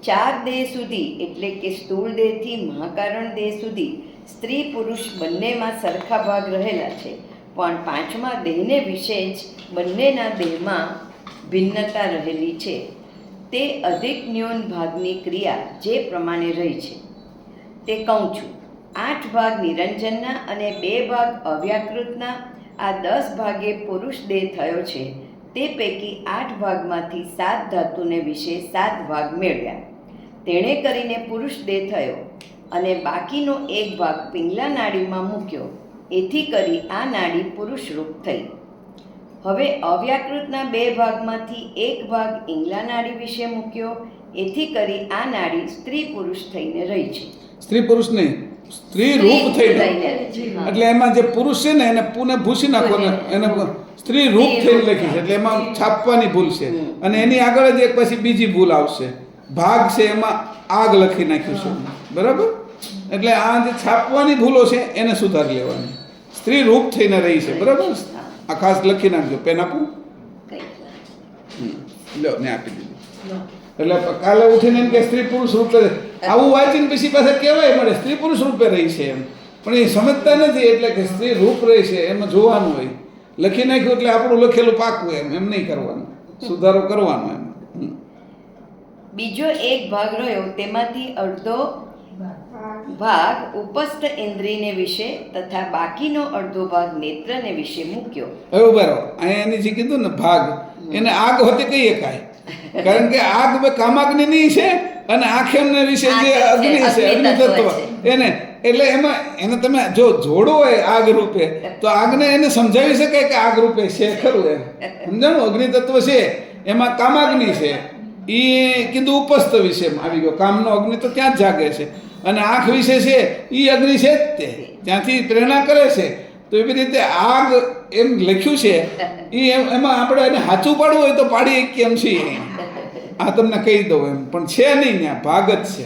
4 દેહ સુધી એટલે કે સ્થૂળ દેહથી મહાકારણ દેહ સુધી સ્ત્રી પુરુષ બંનેમાં સરખા ભાગ રહેલા છે, પણ 5મા દેહને વિશે જ બંનેના દેહમાં ભિન્નતા રહેલી છે. તે અધિક ન્યૂન ભાગની ક્રિયા જે પ્રમાણે રહી છે તે કહું છું. 8 ભાગ નિરંજનના અને 2 ભાગ અવ્યાકૃતના આ 10 ભાગે પુરુષ દેહ થયો છે. તે પૈકી 8 ભાગમાંથી 7 ધાતુને વિશે 7 ભાગ મેળવ્યા. તેણે કરીને પુરુષ દેહ થયો અને બાકીનો 1 ભાગ પિંગલા નાડીમાં મૂક્યો. એથી કરી આ નાડી પુરુષ રૂપ થઈ. હવે અવ્યાકૃતના 2 ભાગમાંથી 1 ભાગ ઈંગલા નાડી વિશે મૂક્યો. એથી કરી આ નાડી સ્ત્રી પુરુષ થઈને રહી છે. સ્ત્રી પુરુષ નહીં, સ્ત્રી રૂપ થઈને. એટલે એમાં જે પુરુષ છે ને એને પુને ભૂસી નાખો ને એને સ્ત્રી રૂપ થઈને લખી છે. એટલે એમાં છાપવાની ભૂલ છે અને એની આગળ જ એક પછી બીજી ભૂલ આવશે. ભાગ છે એમાં આગ લખી નાખ્યું છે, બરાબર. એટલે આ જે છાપવાની ભૂલો છે એને સુધારી લેવાની. સ્ત્રી રૂપ થઈને રહી છે, બરાબર. આ ખાસ લખી નાખજો. પેન આપું? લો ને આપી દીધું. એટલે કાલે ઉઠીને એમ કે સ્ત્રી પુરુષ રૂપે, આવું વાંચીને પછી પાછા કહેવાય મળે સ્ત્રી પુરુષ રૂપે રહી છે એમ. પણ એ સમજતા નથી. એટલે કે સ્ત્રી રૂપ રહી છે એમાં જોવાનું હોય. લખી નાખ્યું એટલે આપણું લખેલું પાકું એમ નહીં કરવાનું, સુધારો કરવાનો એમ. બીજો 1 ભાગ રહ્યો તેમાંથી અડધો ભાગ ઉપસ્થ ઇન્દ્રિયને વિશે તથા બાકીનો અડધો ભાગ નેત્રને વિશે મૂક્યો. હવે બરાબર અહીંયા એની જે કીધું ને ભાગ, એને આગ હોતે કહીએ કાંઈ. કારણ કે આગ કામાગ્નિની છે અને આંખેમને વિશે જે અગ્નિ છે, અગ્નિ તત્વ એને, એટલે એમાં એને તમે જો જોડો હોય આગ રૂપે તો આગને એને સમજાવી શકાય કે આગ રૂપે છે ખરું એમ. સમજાણું? અગ્નિ તત્વ છે એમાં કામાગ્નિ છે. એ કીધું ઉપસ્થ વિશેમાં આવી ગયો. કામનો અગ્નિ તો ત્યાં જ જાગે છે અને આંખ વિશે છે એ અગ્નિ છે જ તે, ત્યાંથી પ્રેરણા કરે છે. તો એવી રીતે આગ એમ લખ્યું છે એ એમાં આપણે એને સાચું પાડવું હોય તો પાડી કેમ છીએ આ તમને કહી દઉં એમ. પણ છે નહીં, ત્યાં ભાગ જ છે.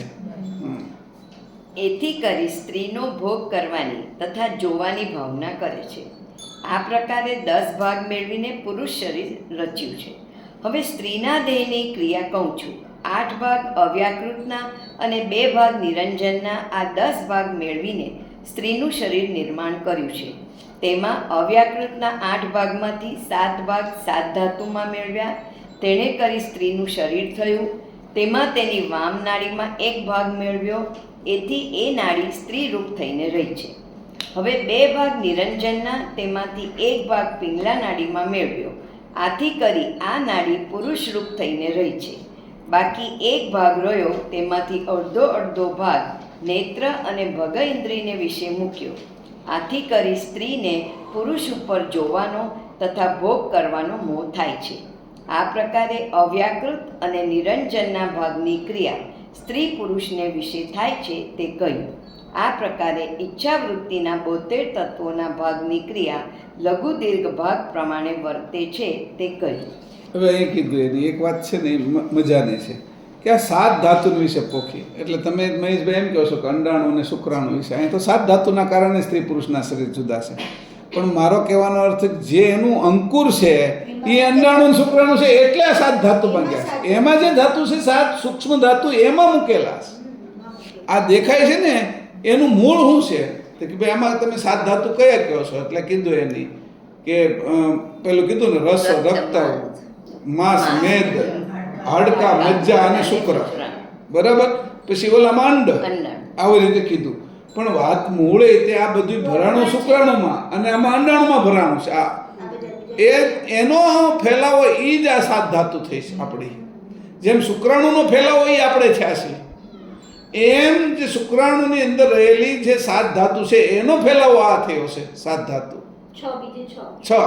એથી કરી સ્ત્રીનો ભોગ કરવાની તથા જોવાની ભાવના કરે છે. આ પ્રકારે 10 ભાગ મેળવીને પુરુષ શરીર રચ્યું છે. હવે સ્ત્રીના દેહની ક્રિયા કહું છું. 8 ભાગ અવ્યાકૃતના અને 2 ભાગ નિરંજનના આ 10 ભાગ મેળવીને સ્ત્રીનું શરીર નિર્માણ કર્યું છે. તેમાં અવ્યાકૃતના 8 ભાગમાંથી 7 ભાગ 7 ધાતુમાં મેળવ્યા. તેણે કરી સ્ત્રીનું શરીર થયું. તેમાં તેની વામ નાડીમાં 1 ભાગ મેળવ્યો. એથી એ નાડી સ્ત્રી રૂપ થઈને રહી છે. હવે 2 ભાગ નિરંજનના તેમાંથી 1 ભાગ પિંગલા નાડીમાં મેળવ્યો. આથી કરી આ નાડી પુરુષ રૂપ થઈને રહી છે. બાકી 1 ભાગ રહ્યો તેમાંથી અડધો ભાગ નેત્ર અને ભગ ઇન્દ્રિયને વિશે મૂક્યો. આથી કરી સ્ત્રીને પુરુષ ઉપર જોવાનો તથા ભોગ કરવાનો મોહ થાય છે. આ પ્રકારે અવ્યાકૃત અને નિરંજનના ભાગની ક્રિયા સ્ત્રી પુરુષને વિશે થાય છે તે કહ્યું. આ પ્રકારે ઈચ્છાવૃત્તિના 72 તત્વોના ભાગની ક્રિયા લઘુ દીર્ઘ ભાગ પ્રમાણે વર્તે છે તે કહ્યું. હવે એ કીધું એની એક વાત છે ને એ મજાની છે કે આ 7 ધાતુ વિશે પોખી. એટલે તમે મહેશભાઈ એમ કહો છો કે અંડાણુ અને શુક્રાણુ વિશે, અહીં તો 7 ધાતુના કારણે સ્ત્રી પુરુષના શરીર જુદા છે. પણ મારો કહેવાનો અર્થ જે એનું અંકુર છે એ અંડાણુ શુક્રાણુ છે એટલે આ 7 ધાતુ બન્યા છે. એમાં જે ધાતુ છે 7 સૂક્ષ્મ ધાતુ એમાં મૂકેલા છે. આ દેખાય છે ને એનું મૂળ શું છે કે ભાઈ આમાં તમે 7 ધાતુ કયા કહો છો? એટલે કીધું એની કે પેલું કીધું ને રસ, રક્ત, માંસ, મેદ, હાડકા, મજ્જા અને શુક્ર, બરાબર. પછી ઓલામાં અંડ, આવી રીતે કીધું. પણ વાત મૂળે તે આ બધું ભરાણું શુક્રાણુમાં અને આમાં અંડાણુમાં ભરાણું છે. આ એનો ફેલાવો એ જ આ 7 ધાતુ થઈ છે આપણી. જેમ શુક્રાણુનો ફેલાવો એ આપણે થયા છે, એમ જે શુક્રાણુની અંદર રહેલી જે 7 ધાતુ છે એનો ફેલાવો આ થયો છે. 7 ધાતુ 6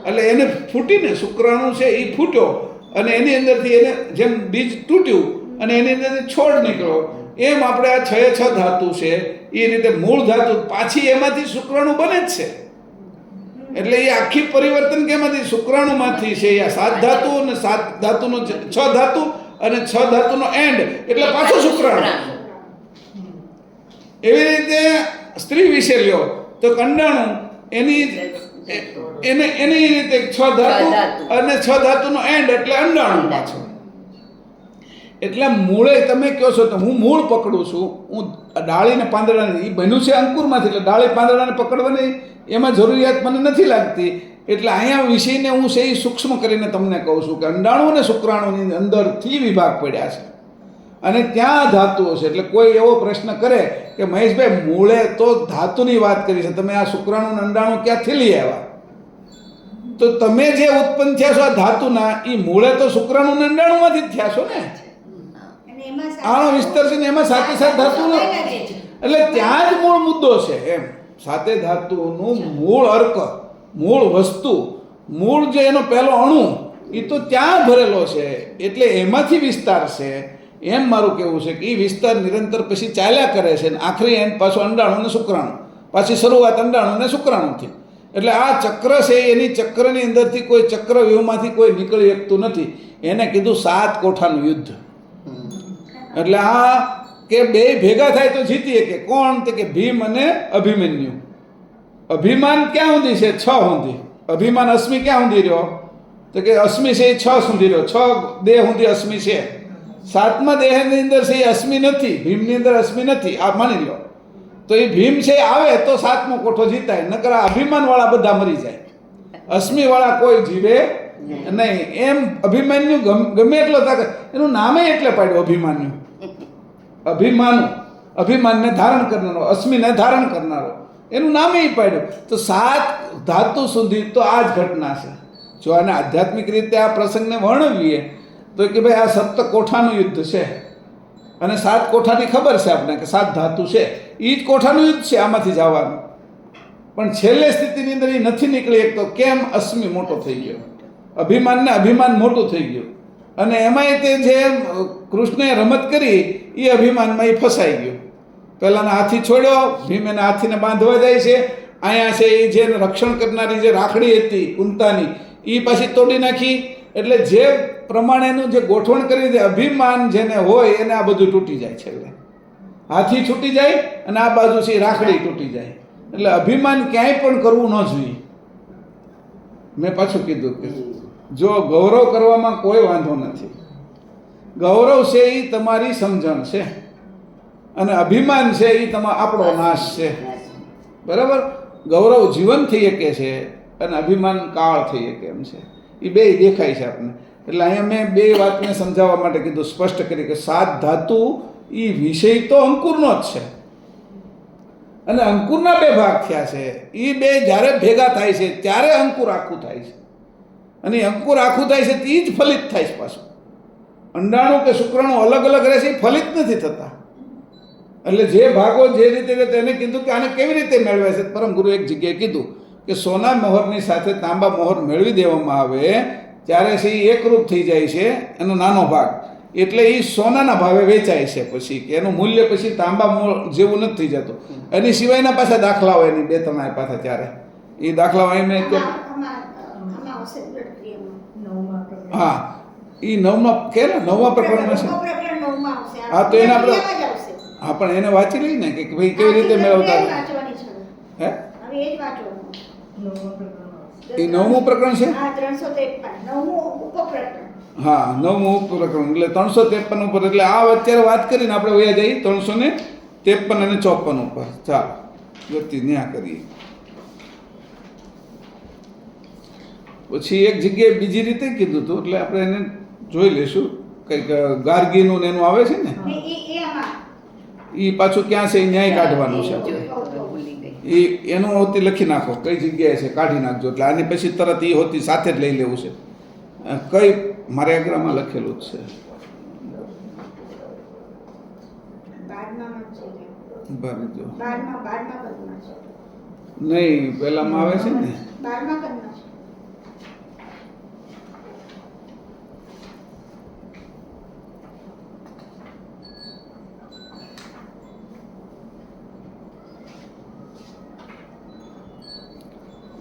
એટલે એને ફૂટીને શુક્રાણુ છે એ ફૂટ્યો અને એની અંદરથી એને જેમ બીજ તૂટ્યું અને એની અંદરથી છોડ નીકળ્યો, એમ આપણે આ 6 ધાતુ છે એ રીતે મૂળ ધાતુ પાછી એમાંથી શુક્રાણુ બને જ છે. એટલે એ આખી પરિવર્તન કેમાંથી? શુક્રાણુમાંથી છે. આ 7 ધાતુ અને 7 ધાતુનો 6 ધાતુ અને 6 ધાતુનો એન્ડ એટલે પાછો શુક્રાણુ. એવી રીતે સ્ત્રી વિશે લ્યો તો કંડાણું એની રીતે 6 ધાતુ અને 6 ધાતુનો એન્ડ એટલે અંડાણું પાછો. એટલે મૂળે તમે કહો છો તો હું મૂળ પકડું છું, હું ડાળીને પાંદડાને એ બન્યું છે અંકુરમાંથી, એટલે ડાળી પાંદડાને પકડવાની એમાં જરૂરિયાત મને નથી લાગતી. એટલે અહીંયા વિષયને હું છે એ સૂક્ષ્મ કરીને તમને કહું છું કે અંડાણુ અને શુક્રાણુની અંદરથી વિભાગ પડ્યા છે અને ત્યાં ધાતુઓ છે. એટલે કોઈ એવો પ્રશ્ન કરે કે મહેશભાઈ મૂળે તો ધાતુની વાત કરી છે, તમે આ શુક્રાણુ અંડાણુ ક્યાંથી લઈ આવ્યા? તો તમે જે ઉત્પન્ન થયા છો આ ધાતુના, એ મૂળે તો શુક્રાણુ અંડાણુમાંથી જ થયા છો ને. આનો વિસ્તાર છે ને એમાં સાથે સાથે ધાતુ, એટલે ત્યાં જ મૂળ મુદ્દો છે એમ. સાથે ધાતુનું મૂળ અર્ક, મૂળ વસ્તુ, મૂળ જે એનો પહેલો અણુ, એ તો ત્યાં ભરેલો છે. એટલે એમાંથી વિસ્તાર છે એમ મારું કહેવું છે કે એ વિસ્તાર નિરંતર પછી ચાલ્યા કરે છે. આખરી એન્ડ પાછો અંડાણુ ને શુક્રાણુ, પાછી શરૂઆત અંડાણુ ને શુક્રાણુથી. એટલે આ ચક્ર છે, એની ચક્રની અંદરથી કોઈ ચક્રવ્યૂહમાંથી કોઈ નીકળી શકતું નથી. એને કીધું 7 કોઠાનું યુદ્ધ. એટલે આ કે બે ભેગા થાય તો જીતીએ કે કોણ? તો કે ભીમ અને અભિમન્યુ. અભિમાન ક્યાં સુધી છે? 6 સુધી. અભિમાન અશ્મિ ક્યાં સુધી રહ્યો? તો કે અશ્મિ છે એ 6 સુધી રહ્યો. 6 દેહ સુધી અશ્મિ છે. 7મા દેહની અંદર છે એ અશ્મિ નથી, ભીમની અંદર અશ્મિ નથી, આ માની લો. તો એ ભીમ છે આવે તો 7મો કોઠો જીતાય, નકર અભિમાન વાળા બધા મરી જાય, અશ્મિ વાળા કોઈ જીવે નહીં. એમ અભિમન્યુ ગમે એટલો તાકાત, એનું નામે એટલે પાડ્યું અભિમાન્યુ. અભિમાનુ, અભિમાનને ધારણ કરનારો, અશ્મિને ધારણ કરનારો, એનું નામે પાડ્યું. તો 7 ધાતુ સુધી તો આ જ ઘટના છે. જો આને આધ્યાત્મિક રીતે આ પ્રસંગને વર્ણવીએ તો કે ભાઈ આ 7 કોઠાનું યુદ્ધ છે, અને 7 કોઠાની ખબર છે આપણે કે 7 ધાતુ છે, એ જ કોઠાનું યુદ્ધ છે આમાંથી જવાનું. પણ છેલ્લે સ્થિતિની અંદર એ નથી નીકળી શકતો. કેમ? અશ્મિ મોટો થઈ ગયો, અભિમાનને અભિમાન મોટું થઈ ગયું, અને એમાંય તે જે કૃષ્ણએ રમત કરી એ અભિમાનમાં એ ફસાઈ ગયો. પહેલાંના હાથી છોડ્યો, ભીમ એના હાથીને બાંધવા જાય છે. અહીંયા છે એ જે રક્ષણ કરનારી જે રાખડી હતી કુંતાની, એ પાછી તોડી નાખી. એટલે જે પ્રમાણેનું જે ગોઠવણ કરી દે, અભિમાન જેને હોય એને આ બધું તૂટી જાય છેલ્લે. હાથી છૂટી જાય અને આ બાજુ છે રાખડી તૂટી જાય. એટલે અભિમાન ક્યાંય પણ કરવું ન જોઈએ. મેં પાછું કીધું કે જો ગૌરવ કરવામાં કોઈ વાંધો નથી. ગૌરવ છે એ તમારી સમજણ છે, અને અભિમાન છે એ આપણો નાશ છે. બરાબર? ગૌરવ જીવન થઈ શકે છે અને અભિમાન કાળ થઈ શકે એમ છે. એ બે દેખાય છે આપણને. એટલે અહીંયા મેં બે વાતને સમજાવવા માટે કીધું, સ્પષ્ટ કરી કે 7 ધાતુ એ વિષય તો અંકુરનો જ છે, અને અંકુરના 2 ભાગ થયા છે. એ બે જ્યારે ભેગા થાય છે ત્યારે અંકુર આખું થાય છે, અને અંકુર આખું થાય છે તે જ ફલિત થાય છે. પાછું અંડાણુ કે શુક્રાણુ અલગ અલગ રહે છે, એ ફલિત નથી થતા. એટલે જે ભાગો જે રીતે તેને કીધું કે આને કેવી રીતે મેળવે છે. પરમ ગુરુ એક જગ્યાએ કીધું કે સોના મોહરની સાથે તાંબા મોહર મેળવી દેવામાં આવે ત્યારે છે એ એકરૂપ થઈ જાય છે એનો નાનો ભાગ. એટલે એ સોનાના ભાવે વેચાય છે પછી, કે એનું મૂલ્ય પછી તાંબા મોહર જેવું નથી થઈ જતું. એની સિવાયના પાછા દાખલા હોય, એની 2-3 આપ્યા હતા ત્યારે એ દાખલા હોય મેં હા એ 9મા કે ને 9મા પ્રકરણમાં છે. હા તો એને આપણે હા પણ એને વાંચી લઈ ને કે ભાઈ કેવી રીતે મેળવતા. હે એ 9મું પ્રકરણ છે. હા 9મું ઉપપ્રકરણ એટલે 353 ઉપર. એટલે આ અત્યારે વાત કરીને આપણે વયા જઈએ 353 અને 54 ઉપર. ચાલો ગતિ ન્યા કરીએ. પછી એક જગ્યાએ બીજી રીતે કીધું હતું, એટલે આપણે એને જોઈ લઈશું. કંઈક ગાર્ગીનું ને એનું આવે છે ને, એ પાછું ક્યાં છે એ ન્યાય કાઢવાનું છે. એ એનું હોતી લખી નાખો કઈ જગ્યાએ છે, કાઢી નાખજો. એટલે આની પછી તરત એ હોતી સાથે જ લઈ લેવું છે. કઈ મારે આગ્રામાં લખેલું જ છે. ભરજો નહીં, પહેલામાં આવે છે ને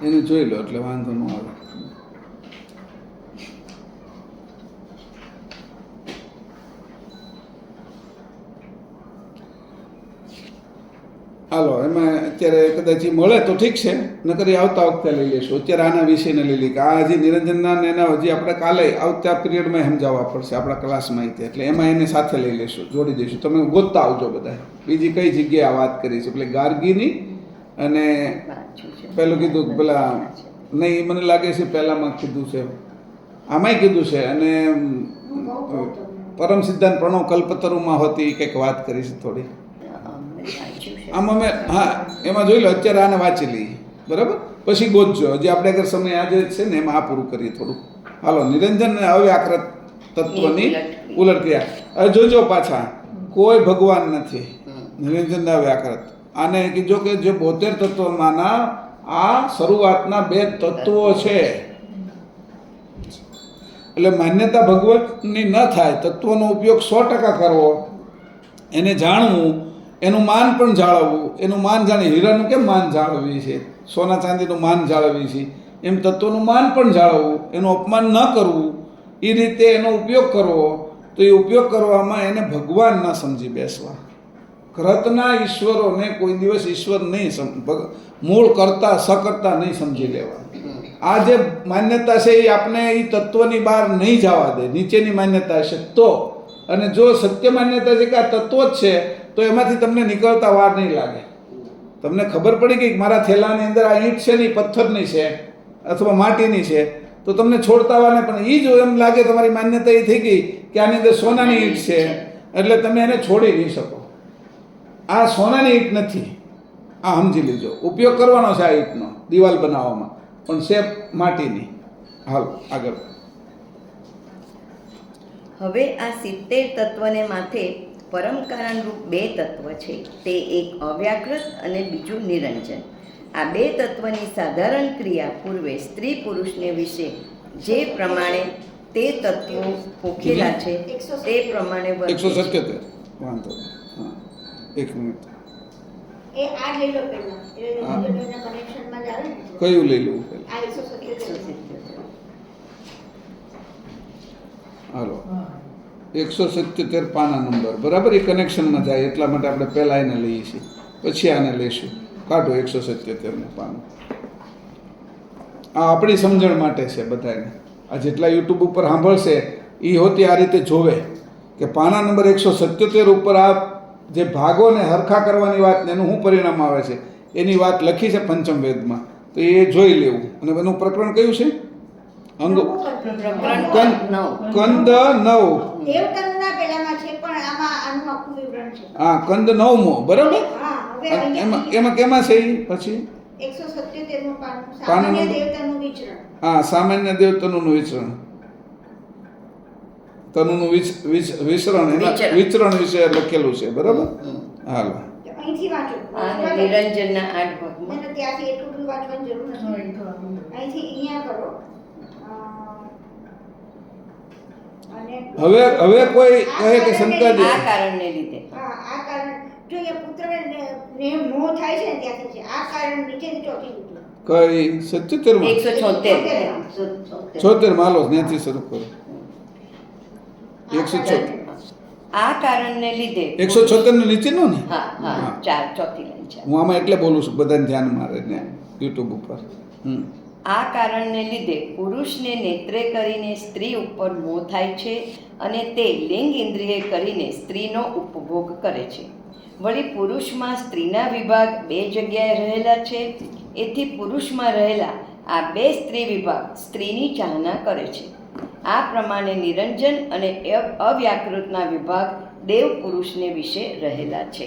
એને જોઈ લો એટલે વાંધો ન આવે. હાલો એમાં અત્યારે કદાચ મળે તો ઠીક છે, નકર એ આવતા વખતે લઈ લઈશું. અત્યારે આના વિષયને લઈ લઈએ કે આ હજી નિરંજનના ને એના હજી આપણે કાલે આવતા પિરિયડમાં સમજાવવા પડશે આપણા ક્લાસમાં. એટલે એમાં એને સાથે લઈ લઈશું, જોડી દઈશું. તમે ગોતતા આવજો બધા બીજી કઈ જગ્યાએ આ વાત કરી છે. એટલે ગાર્ગીની અને પેલું કીધું કે પેલા નહીં મને લાગે છે પહેલામાં કીધું છે, આમાંય કીધું છે, અને પરમ સિદ્ધાંત પ્રણવ કલ્પતરુમાં હોતી એ કંઈક વાત કરી છે થોડી. આમ અમે હા એમાં જોઈ લો, અત્યારે આને વાંચી લઈએ બરાબર, પછી ગોતજો. હજી આપણે અગર સમય આજે છે ને એમાં આ પૂરું કરીએ થોડું. હાલો, નિરંજન અને અવ્યાકૃત તત્વની ઉલટ ક્રિયા. હવે જોજો પાછા, કોઈ ભગવાન નથી, નિરંજન અવ્યાકૃત. આને કીધો કે જે 72 તત્વમાંના આ શરૂઆતના 2 તત્વો છે. એટલે માન્યતા ભગવતની ન થાય, તત્વનો ઉપયોગ 100% કરવો, એને જાણવું, એનું માન પણ જાળવવું. એનું માન જાણે હીરાનું કેમ માન જાળવવી છે, સોના ચાંદીનું માન જાળવવી છે, એમ તત્વનું માન પણ જાળવવું, એનું અપમાન ન કરવું, એ રીતે એનો ઉપયોગ કરવો. તો એ ઉપયોગ કરવામાં એને ભગવાન ન સમજી બેસવા. કૃતના ઈશ્વરોને કોઈ દિવસ ઈશ્વર નહીં મૂળ કરતા સકર્તા નહીં સમજી લેવા. આ જે માન્યતા છે એ આપણે એ તત્વની બહાર નહીં જવા દે. નીચેની માન્યતા હશે તો, અને જો સત્ય માન્યતા છે કે આ તત્વ જ છે, તો એમાંથી તમને નીકળતા વાર નહીં લાગે. તમને ખબર પડી ગઈ કે મારા થેલાની અંદર આ ઈંટ છે ને પથ્થરની છે અથવા માટીની છે, તો તમને છોડતા વાર નહીં. પણ એ જો એમ લાગે તમારી માન્યતા એ થઈ ગઈ કે આની અંદર સોનાની ઈંટ છે, એટલે તમે એને છોડી નહીં શકો. આ સોનાની ઈંટ નથી, આ સમજી લેજો. ઉપયોગ કરવાનો છે આ ઈંટનો દિવાલ બનાવવામાં, પણ શેપ માટીની. હાલ આગળ. હવે આ 70 તત્વને માથે પરમ કારણરૂપ 2 તત્વ છે, તે એક અવ્યાકૃત અને બીજું નિરંજન. આ 2 તત્વની સાધારણ ક્રિયા પૂર્વે સ્ત્રી પુરુષને વિશે જે પ્રમાણે તે તત્વો પોખેલા છે તે પ્રમાણે વર્તે છે. 177 વાંધો હા, એક મિનિટ. એ આ લઈ લો પહેલા, એટલે કનેક્શનમાં જ આવે ને. કયું લઈ લઉં? આ 177. હાલો, 177 પાના નંબર બરાબર, એ કનેક્શનમાં જાય એટલા માટે આપણે પહેલાં એને લઈએ છીએ, પછી આને લઈશું. કાઢો 177 પાનું. આ આપણી સમજણ માટે છે બધાને. આ જેટલા યુટ્યુબ ઉપર સાંભળશે એ હોતી આ રીતે જોવે કે પાના નંબર 177 ઉપર આ જે ભાગોને હરખા કરવાની વાત, એનું શું પરિણામ આવે છે એની વાત લખી છે પંચમ વેદમાં. તો એ જોઈ લેવું. અને એનું પ્રકરણ કયું છે? અંગ કંદ 9. દેવતંતુના પહેલામાં છે, પણ આમાં આનું આખું વિવરણ છે. હા, કંદ 9મો બરાબર. હા, હવે એમાં કેમાં છે એ પછી 177મું પાનું, પાનું સામાન્ય નંબર. દેવતાનું વિચરણ. હા, સામાન્ય દેવ તનુનું વિચરણ. તનુનું વિચરણ એના વિચરણ વિશે લખેલું છે બરાબર. હાલો, અહીંથી વાંચો. નિરંજનના 8 ભાગમાં. મને ત્યાંથી એટલું બધું વાંચવાની જરૂર નથી. અહીંથી અહીંયા કરો. અને હવે કોઈ કહે કે શંકરજી આ કારણને લીધે હા, આ કારણ જો એ પુત્રને મોહ થાય છે ને ત્યાંથી છે. આ કારણ નીચેથી ચોથી લીધું. કઈ 77 માં 176. 76 માલો ત્યાંથી શરૂ કરો. 176 આ કારણને લીધે 176 નો નીચેનો ને. હા હા, 4 ચોથી લાઈન છે. હું આમાં એટલે બોલું છું, બધાને ધ્યાન મારે ને યુટ્યુબ ઉપર. આ કારણને લીધે પુરુષને નેત્રે કરીને સ્ત્રી ઉપર મોહ થાય છે, અને તે લિંગ ઇન્દ્રિય કરીને સ્ત્રીનો ઉપભોગ કરે છે. વળી પુરુષમાં સ્ત્રીના વિભાગ 2 જગ્યાએ રહેલા છે, એથી પુરુષમાં રહેલા આ 2 સ્ત્રી વિભાગ સ્ત્રીની ચાહના કરે છે. આ પ્રમાણે નિરંજન અને અવ્યાકૃતના વિભાગ દેવ પુરુષને વિશે રહેલા છે.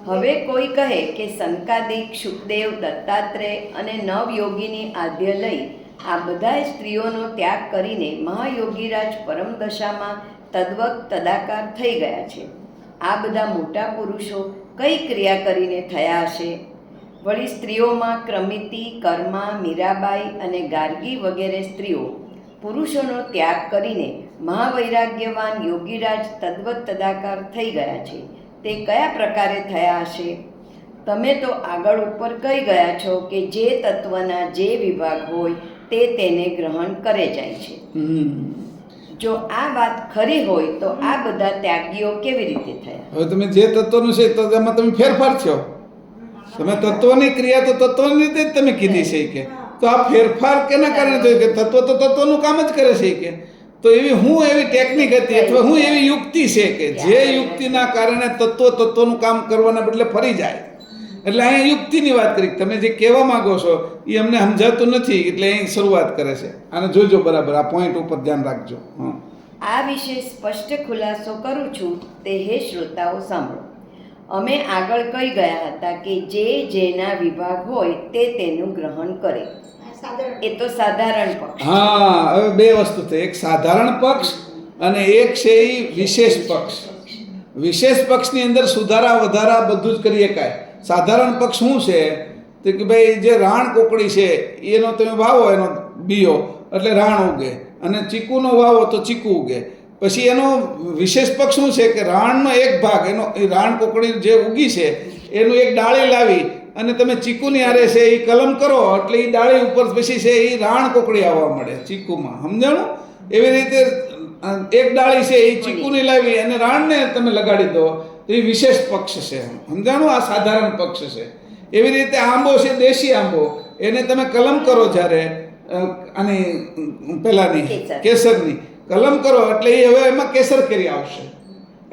હવે કોઈ કહે કે સંકાદિક, શુકદેવ, દત્તાત્રેય અને નવયોગીની આદ્ય લઈ આ બધાય સ્ત્રીઓનો ત્યાગ કરીને મહાયોગીરાજ પરમદશામાં તદ્વત તદાકાર થઈ ગયા છે. આ બધા મોટા પુરુષો કઈ ક્રિયા કરીને થયા હશે? વળી સ્ત્રીઓમાં ક્રમિતિ, કર્મા, મીરાબાઈ અને ગાર્ગી વગેરે સ્ત્રીઓ પુરુષોનો ત્યાગ કરીને મહાવૈરાગ્યવાન યોગીરાજ તદ્વત તદાકાર થઈ ગયા છે. તે કયા પ્રકારે થયા હશે? તમે તો આગળ ઉપર કહી ગયા છો કે જે તત્વના જે વિભાગ હોય તે તેને ગ્રહણ કરે જાય છે. જો આ વાત ખરી હોય તો આ બધા ત્યાગીઓ કેવી રીતે થયા? હવે તમે જે તત્વનું છે તો એમાં તમે ફેરફાર થયો. તમે તત્વની ક્રિયા તો તત્વની રીતે જ તમે કીધી છે કે, તો આ ફેરફાર કેના કારણે થયો? કે તત્વ તો તત્વનું કામ જ કરે છે કે, તો એવી હું એવી ટેકનિક હતી અથવા હું એવી યુક્તિ છે કે જે યુક્તિના કારણે તત્વનું કામ કરવાના બદલે ફરી જાય. એટલે અહીંયા યુક્તિની વાત કરી. તમે જે કહેવા માંગો છો એ અમને સમજાતું નથી, એટલે અહીં શરૂઆત કરે છે. આને જોજો બરાબર, આ પોઈન્ટ ઉપર ધ્યાન રાખજો. હા, આ વિશે સ્પષ્ટ ખુલાસો કરું છું તે હે શ્રોતાઓ સાંભળો. અમે આગળ કહી ગયા હતા કે જે જેના વિભાગ હોય તે તેનું ગ્રહણ કરે. સાધારણ એ તો સાધારણ પક્ષ. હા, હવે બે વસ્તુ થઈ, એક સાધારણ પક્ષ અને એક છે એ વિશેષ પક્ષ. વિશેષ પક્ષની અંદર સુધારા વધારા બધું જ કરી શકાય. સાધારણ પક્ષ શું છે તો કે ભાઈ જે રાણ કોકડી છે એનો તમે વાવો એનો બીયો એટલે રાણ ઉગે, અને ચીકુનો વાવો તો ચીકુ ઉગે. પછી એનો વિશેષ પક્ષ શું છે કે રાણનો એક ભાગ એનો એ રાણ કોકડી જે ઉગી છે એનું એક ડાળી લાવી અને તમે ચીકુની આરે છે એ કલમ કરો એટલે એ ડાળી ઉપર પછી છે એ રાણ કોકડી આવવા મળે ચીકુમાં. સમજાણું? એવી રીતે એક ડાળી છે એ ચીકુની લાવી અને રાણને તમે લગાડી દો તો એ વિશેષ પક્ષ છે. સમજાણું? આ સાધારણ પક્ષ છે. એવી રીતે આંબો છે દેશી આંબો, એને તમે કલમ કરો જ્યારે આની પેલાની કેસરની કલમ કરો એટલે એ હવે એમાં કેસર કેરી આવશે.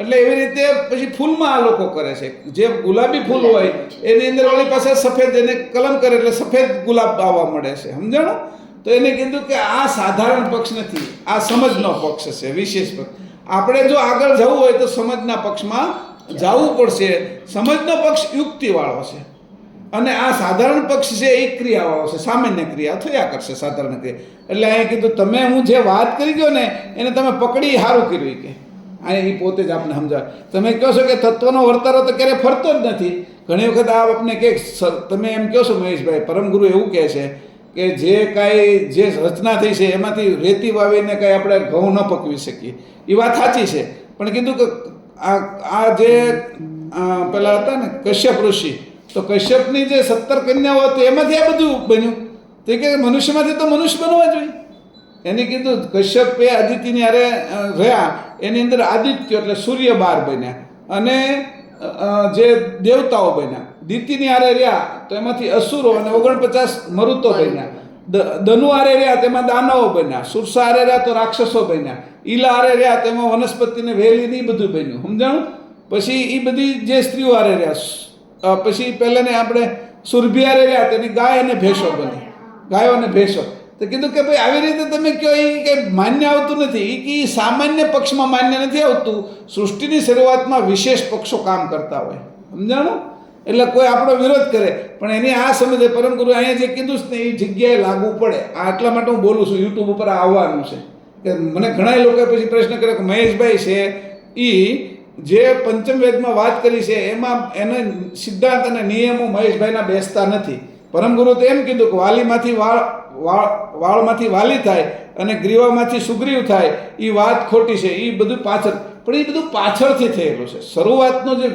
એટલે એવી રીતે પછી ફૂલમાં આ લોકો કરે છે. જે ગુલાબી ફૂલ હોય એની અંદર વળી પાસે સફેદ એને કલમ કરે એટલે સફેદ ગુલાબ આવવા મળે છે. સમજાણું? તો એને કીધું કે આ સાધારણ પક્ષ નથી, આ સમજનો પક્ષ છે, વિશેષ પક્ષ. આપણે જો આગળ જવું હોય તો સમજના પક્ષમાં જવું પડશે. સમજનો પક્ષ યુક્તિવાળો છે અને આ સાધારણ પક્ષ છે એ ક્રિયાવાળો છે, સામાન્ય ક્રિયા થયા કરશે સાધારણ ક્રિયા. એટલે અહીં કીધું તમે હું જે વાત કરી ગયો ને એને તમે પકડી સારું કર્યું કે અહીં એ પોતે જ આપણે સમજાવે. તમે કહો છો કે તત્વનો વર્તારો તો ક્યારેય ફરતો જ નથી. ઘણી વખત આ આપને કે તમે એમ કહો છો મહેશભાઈ, પરમગુરુ એવું કહે છે કે જે કાંઈ જે રચના થઈ છે એમાંથી રેતી વાવીને કાંઈ આપણે ઘઉં ન પકવી શકીએ. એ વાત સાચી છે, પણ કીધું કે આ જે પેલા હતા ને કશ્યપ ઋષિ, તો કશ્યપની જે 17 કન્યાઓ હતી એમાંથી આ બધું બન્યું. તો કે મનુષ્યમાંથી તો મનુષ્ય બનવા જોઈએ. એને કીધું કશ્યપે આદિત્યની હારે રહ્યા, એની અંદર આદિત્ય એટલે સૂર્ય 12 બન્યા અને જે દેવતાઓ બન્યા. દિતિની હારે રહ્યા તો એમાંથી અસુરો અને 49 મરુતો બન્યા. ધનુ હારે રહ્યા તેમાં દાનવો બન્યા. સુરસા હારે રહ્યા તો રાક્ષસો બન્યા. ઈલા હારે રહ્યા તેમાં વનસ્પતિને વેલી ને બધું બન્યું. સમજાણું? પછી એ બધી જે સ્ત્રીઓ હારે રહ્યા, પછી પહેલાને આપણે સુરભી હારે રહ્યા તેની ગાય અને ભેંસો બની, ગાયો અને ભેંસો. તો કીધું કે ભાઈ આવી રીતે તમે કહો એ કંઈ માન્ય આવતું નથી, કે સામાન્ય પક્ષમાં માન્ય નથી આવતું. સૃષ્ટિની શરૂઆતમાં વિશેષ પક્ષો કામ કરતા હોય. સમજાણું? એટલે કોઈ આપણો વિરોધ કરે પણ એની આ સમજે પરમ ગુરુ અહીંયા જે કીધું ને એ જગ્યાએ લાગુ પડે. આ એટલા માટે હું બોલું છું, યુટ્યુબ ઉપર આવવાનું છે. કે મને ઘણા લોકોએ પછી પ્રશ્ન કર્યો કે મહેશભાઈ છે એ જે પંચમ વેદમાં વાત કરી છે એમાં એનો સિદ્ધાંત અને નિયમો મહેશભાઈના બેસતા નથી. પરમગુરુ તો એમ કીધું કે વાલીમાંથી વાળમાંથી વાલી થાય અને ગ્રીવામાંથી સુગ્રીવ થાય એ વાત ખોટી છે. એ બધું પાછળ, પણ એ બધું પાછળથી થયેલું છે. શરૂઆતનો જે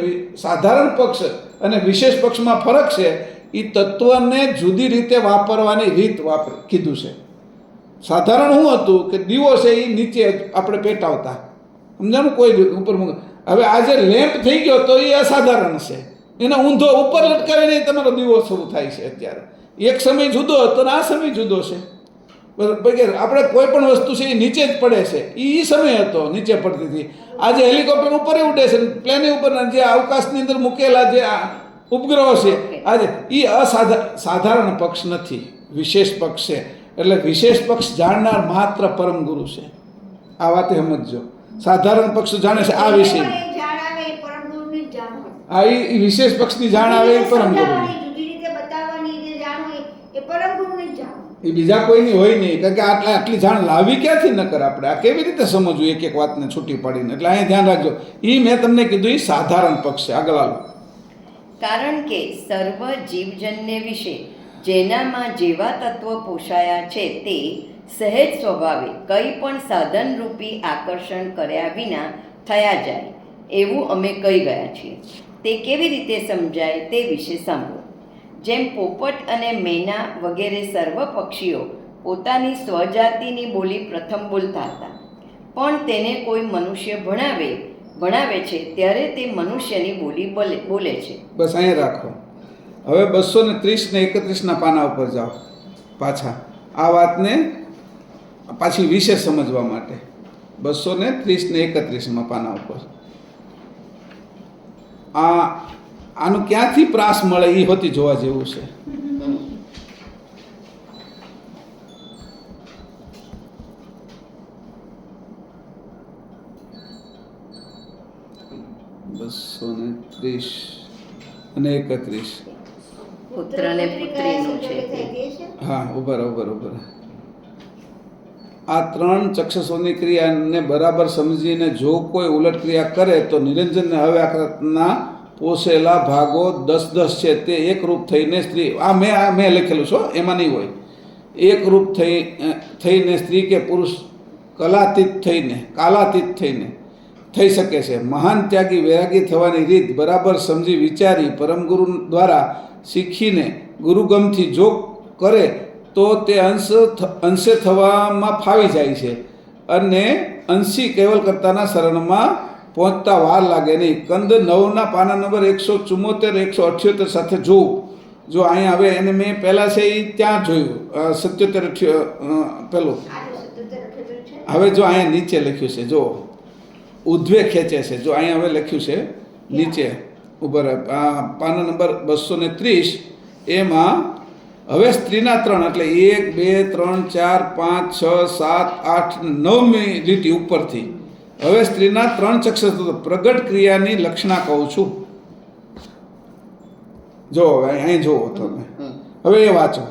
સાધારણ પક્ષ અને વિશેષ પક્ષમાં ફરક છે એ તત્વને જુદી રીતે વાપરવાની રીત કીધું છે. સાધારણ શું હતું કે દીવો છે એ નીચે આપણે પેટાવતા. સમજાણું? કોઈ ઉપર. હવે આ જે લેમ્પ થઈ ગયો તો એ અસાધારણ છે. એને ઊંધો ઉપર લટકાવીને તમારો દીવો શરૂ થાય છે. અત્યારે એક સમય જુદો હતો ને આ સમય જુદો છે. બરાબર? આપણે કોઈ પણ વસ્તુ છે એ નીચે જ પડે છે. એ સમય હતો નીચે પડતી હતી. આજે હેલિકોપ્ટર ઉપર ઉડે છે, પ્લેન ઉપર જે અવકાશની અંદર મૂકેલા જે ઉપગ્રહો છે આજે એ સાધારણ પક્ષ નથી, વિશેષ પક્ષ છે. એટલે વિશેષ પક્ષ જાણનાર માત્ર પરમ ગુરુ છે. આ વાતે સમજજો. સાધારણ પક્ષ જાણે છે આ વિષય. જાણ આવે એ પરમ ગુરુની જ જાણ હોય. આ એ વિશેષ પક્ષની જાણ આવે એ પરમ ગુરુ. જુદી રીતે બતાવવાની જે જાણ હોય એ પરમ ગુરુની જ જાણ હોય. એ બીજા કોઈની હોય નહીં. કારણ કે આટલી જાણ લાવી ક્યાંથી ન કર આપણે? આ કેવી રીતે સમજવું એક એક વાતને છૂટી પાડીને? એટલે અહીંયા ધ્યાન રાખજો. એ મેં તમને કીધું એ સાધારણ પક્ષ છે. આગળ હાલો. કારણ કે સર્વ જીવજન્ય વિશે જેનામાં જેવા તત્વ પોષાયા છે તે સહેજ સ્વભાવે કંઈ પણ સાધનરૂપી આકર્ષણ કર્યા વિના થયા જાય એવું અમે કહી ગયા છીએ. તે કેવી રીતે સમજાય તે વિશે સાંભળો. જેમ પોપટ અને મેના વગેરે સર્વ પક્ષીઓ પોતાની સ્વજાતિની બોલી પ્રથમ બોલતા હતા, પણ તેને કોઈ મનુષ્ય ભણાવે છે ત્યારે તે મનુષ્યની બોલી બોલે છે. બસ અહીંયા રાખો. હવે 230 ને 31ના પાના ઉપર જાઓ પાછા. આ વાતને પાછી વિશે સમજવા માટે 230 ને 31માં પાના ઉપર આનું ક્યાંથી પ્રાસ મળે એ હોતી જોવા જેવું છે. 30 અને 31. પુત્ર અને પુત્રીનું છે તે. હા, ઉભા રહો. આ 3 ચક્ષસોની ક્રિયાને બરાબર સમજીને જો કોઈ ઉલટ ક્રિયા કરે તો નિરંજનને અવ્યાકૃતના પોષેલા ભાગો 10 છે તે એકરૂપ થઈને સ્ત્રી, મેં લખેલું છો, એમાં નહીં હોય, એકરૂપ થઈને સ્ત્રી કે પુરુષ કાલાતીત થઈને થઈ શકે છે. મહાન ત્યાગી વૈરાગી થવાની રીત બરાબર સમજી વિચારી પરમગુરુ દ્વારા શીખીને ગુરુગમથી જો કરે તો તે અંશે થવામાં ફાવી જાય છે અને અંશી કેવલકર્તાના શરણમાં પહોંચતા વાર લાગે નહીં. કંદ 9ના પાના નંબર 174 178 સાથે જોવું. જો અહીંયા હવે એને મેં પહેલાં છે એ ત્યાં જોયું 77 પેલું. હવે જો અહીંયા નીચે લખ્યું છે, જો ઉધ્વે ખેંચે છે, જો અહીંયા હવે લખ્યું છે નીચે ઉપર પાના નંબર 230, એમાં હવે સ્ત્રીના 3 એટલે 1 2 3 4 5 6 7 8 9મી લીટી ઉપરથી હવે સ્ત્રીના 3 ચક્ષસ પ્રગટ ક્રિયાની લક્ષણા કહું છું. જો અહીં જુઓ તમે, હવે એ વાંચો.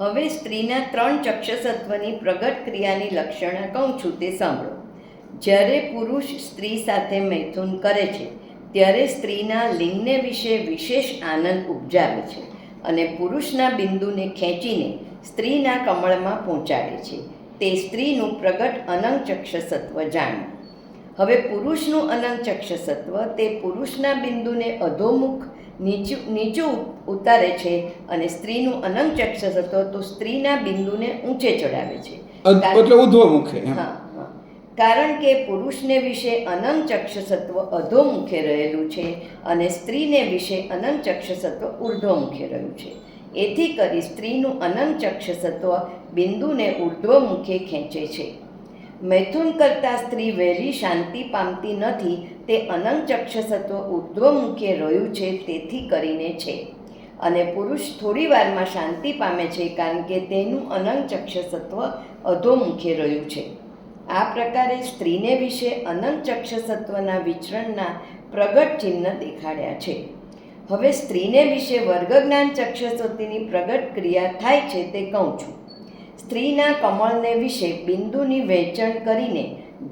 હવે સ્ત્રીના 3 ચક્ષસત્વની પ્રગટ ક્રિયાની લક્ષણા કહું છું તે સાંભળો. જ્યારે પુરુષ સ્ત્રી સાથે મૈથુન કરે છે ત્યારે સ્ત્રીના લિંગને વિશે વિશેષ આનંદ ઉપજાવે છે અને પુરુષના બિંદુને ખેંચીને સ્ત્રીના કમળમાં પહોંચાડે છે. તે સ્ત્રીનું પ્રગટ અનંગ ચક્ષસત્વ જાણો. હવે પુરુષનું અનંગ ચક્ષસત્વ તે પુરુષના બિંદુને અધોમુખ નીચું ઉતારે છે અને સ્ત્રીનું અનંગ ચક્ષસત્વ તો સ્ત્રીના બિંદુને ઊંચે ચડાવે છે. એટલે ઉધ્વમુખે. હા, કારણ કે પુરુષને વિશે અનંગ ચક્ષસત્વ અધોમુખે રહેલું છે અને સ્ત્રીને વિશે અનંગ ચક્ષસત્વ ઉર્ધ્વમુખે રહ્યું છે. એથી કરી સ્ત્રીનું અનંગ ચક્ષસત્વ બિંદુને ઉર્ધ્વમુખે ખેંચે છે. મૈથુન કરતા સ્ત્રી વહેલી શાંતિ પામતી નથી તે અનંગ ચક્ષસત્વ ઉર્ધ્વમુખે રહ્યું છે તેથી કરીને છે, અને પુરુષ થોડી વારમાં શાંતિ પામે છે કારણ કે તેનું અનંગ ચક્ષસત્વ અધોમુખે રહ્યું છે. આ પ્રકારે સ્ત્રીને વિશે અનંગ ચક્ષસત્વના વિચરણના પ્રગટ ચિહ્ન દેખાડ્યા છે. હવે સ્ત્રીને વિશે વર્ગજ્ઞાન ચક્ષસોતીની પ્રગટ ક્રિયા થાય છે તે કહું છું. સ્ત્રીના કમળને વિશે બિંદુની વહેંચણ કરીને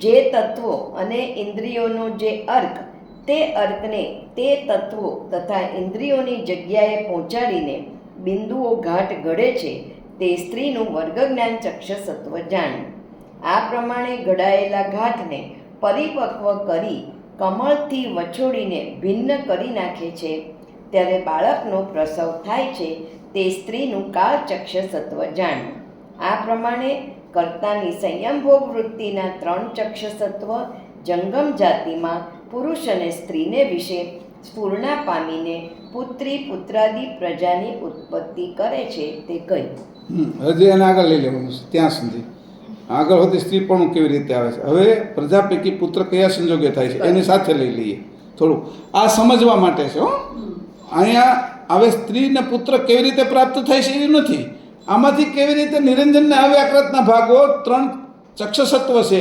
જે તત્વો અને ઇન્દ્રિયોનો જે અર્ક, તે અર્કને તે તત્વો તથા ઇન્દ્રિયોની જગ્યાએ પહોંચાડીને બિંદુઓ ઘાટ ઘડે છે તે સ્ત્રીનું વર્ગજ્ઞાન ચક્ષસત્વ જાણ્યું. આ પ્રમાણે ઘડાયેલા ગાંઠને પરિપક્વ કરી કમળથી વછોડીને ભિન્ન કરી નાખે છે ત્યારે બાળકનો પ્રસવ થાય છે તે સ્ત્રીનું કાળચક્ષસત્વ જાણ્યું. આ પ્રમાણે કર્તાની સંયમભોગ વૃત્તિના 3 ચક્ષસત્વ જંગમ જાતિમાં પુરુષ અને સ્ત્રીને વિશે સ્ફૂર્ણા પામીને પુત્રી પુત્રાદિ પ્રજાની ઉત્પત્તિ કરે છે તે કહ્યું. હજી એને આગળ લઈ લેવાનું છે, ત્યાં સુધી આગળ હોતી સ્ત્રી પણ કેવી રીતે આવે છે. હવે પ્રજા પૈકી પુત્ર કયા સંજોગે થાય છે એની સાથે લઈ લઈએ થોડું, આ સમજવા માટે છે. અહીંયા હવે સ્ત્રીને પુત્ર કેવી રીતે પ્રાપ્ત થાય છે એવું નથી, આમાંથી કેવી રીતે નિરંજનને અવ્યાકૃતના ભાગો 3 ચક્ષસત્વ છે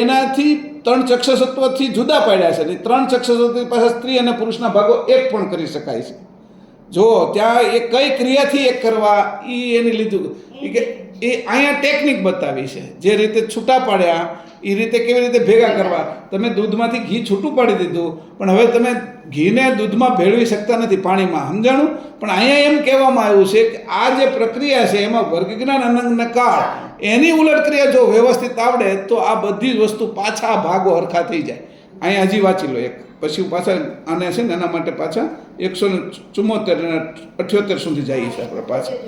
એનાથી 3 ચક્ષસત્વથી જુદા પાડ્યા છે. 3 ચક્ષસત્વ પાસે સ્ત્રી અને પુરુષના ભાગો એક પણ કરી શકાય છે. જો ત્યાં એ કઈ ક્રિયાથી એક કરવા એ એની લીધું કે એ અહીંયા ટેકનિક બતાવી છે, જે રીતે છૂટા પાડ્યા એ રીતે કેવી રીતે ભેગા કરવા. તમે દૂધમાંથી ઘી છૂટું પાડી દીધું પણ હવે તમે ઘીને દૂધમાં ભેળવી શકતા નથી, પાણીમાં, સમજાણું. પણ અહીંયા એમ કહેવામાં આવ્યું છે કે આ જે પ્રક્રિયા છે એમાં વર્ગજ્ઞાન અનંગના કાળ એની ઉલટ ક્રિયા જો વ્યવસ્થિત આવડે તો આ બધી જ વસ્તુ પાછા ભાગો હરખા થઈ જાય. અહીંયા હજી વાંચી લો એક, પછી પાછા આને છે ને એના માટે પાછા 174 અને 78 સુધી જઈએ છીએ આપણે પાછા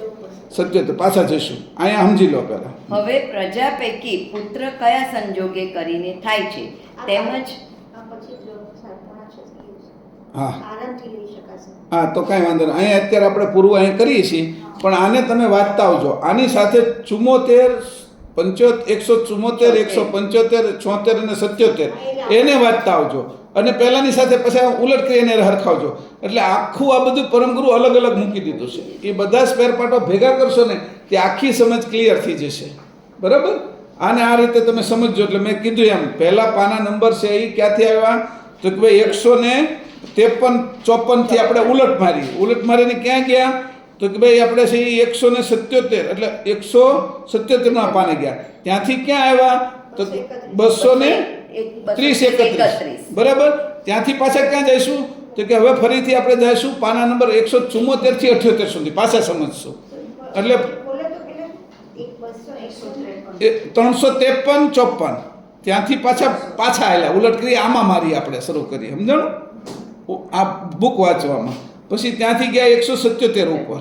77 પાછા જઈશું. અહીંયા સમજી લો પહેલાં. હવે પ્રજા પૈકી પુત્ર કયા સંજોગે કરીને થાય છે તેમજ હા તો કાંઈ વાંધો નહીં. અહીંયા અત્યારે આપણે પૂરું અહીં કરીએ છીએ પણ આને તમે વાંચતા આવજો. આની સાથે 74 174 175 76 અને 77 એને વાંચતા આવજો અને પહેલાંની સાથે પછી ઉલટ કરીને હરખાવજો. એટલે આખું આ બધું પરમગુરુ અલગ અલગ મૂકી દીધું છે. એ બધા સ્પેર પાર્ટો ભેગા કરશો ને તે આખી સમજ ક્લિયર થઈ જશે. બરાબર? આને આ રીતે તમે સમજજો. એટલે મેં કીધું એમ પહેલા પાના નંબર છે એ ક્યાંથી આવ્યા તો કે ભાઈ 53 54 થી આપણે ઉલટ મારીને ક્યાં ગયા તો કે ભાઈ આપણે છે ઈ 177 એટલે 177 ના પાને ગયા, ત્યાંથી ક્યાં આવ્યા તો 230 31 બરાબર. ત્યાંથી પાછા ક્યાં જઈશું તો કે હવે ફરીથી આપણે જઈશું પાના નંબર 174 થી 78 સુધી પાછા સમજશું. એટલે બોલો તો પેલા 200 353 54 ત્યાંથી પાછા આવેલા ઉલટ કરી આમાં મારી આપણે શરૂ કરી, સમજણું આ બુક વાંચવામાં. પછી ત્યાંથી ગયા 177 ઉપર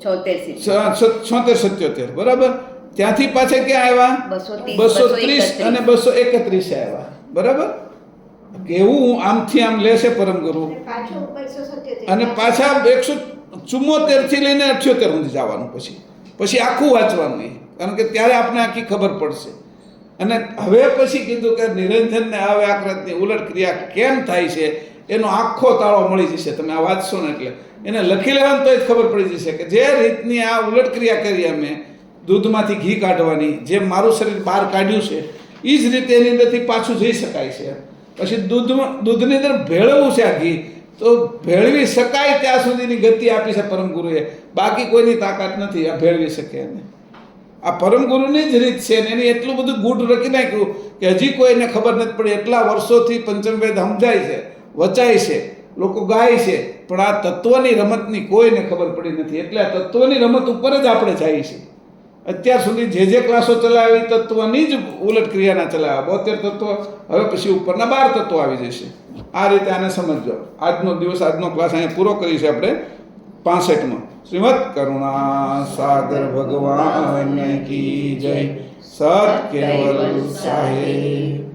76 77 બરાબર. ત્યાંથી પાછા ક્યાં આવ્યા 230 અને 231 આવ્યા બરાબર. કેવું આમથી આમ લેશે પરમ ગુરુ પાછું 277 અને પાછા 174 થી લઈને 78 સુધી જવાનું. પછી આખું વાંચવાનું એ, કારણ કે ત્યારે આપણે આખી ખબર પડશે. અને હવે પછી કીધું કે નિરંજનને આ વ્યાકરણની ઉલટ ક્રિયા કેમ થાય છે એનો આખો તાળો મળી જશે. તમે આ વાંચશો ને એટલે એને લખી લેવાનું તો જ ખબર પડી જશે કે જે રીતની આ ઉલટ ક્રિયા કરી અમે દૂધમાંથી ઘી કાઢવાની, જે મારું શરીર બહાર કાઢ્યું છે એ જ રીતે એની અંદરથી પાછું જઈ શકાય છે. પછી દૂધની અંદર ભેળવવું છે આ ઘી, તો ભેળવી શકાય ત્યાં સુધીની ગતિ આપી છે પરમ ગુરુએ, બાકી કોઈની તાકાત નથી આ ભેળવી શકે એને. આ પરમ ગુરુની જ રીત છે. એની એટલું બધું ગૂઢ રખી નાખ્યું કે હજી કોઈને ખબર નથી પડી. એટલા વર્ષોથી પંચમવેદ સમજાય છે, વચાય છે, લોકો ગાય છે, પણ આ તત્વની રમતની કોઈને ખબર પડી નથી. એટલે આ તત્વની રમત ઉપર જ આપણે જઈએ છીએ. અત્યાર સુધી જે ક્લાસો ચલાવી તત્વની જ ઉલટ ક્રિયાના ચલાવ્યા, 72 તત્વ, હવે પછી ઉપરના 12 તત્વો આવી જશે. આ રીતે આને સમજો. આજનો દિવસ, આજનો ક્લાસ અહીંયા પૂરો કરીશું આપણે 65માં. શ્રીમદ કરુણા સાગર ભગવાન કી જય. સત કેવલ સાહેબ.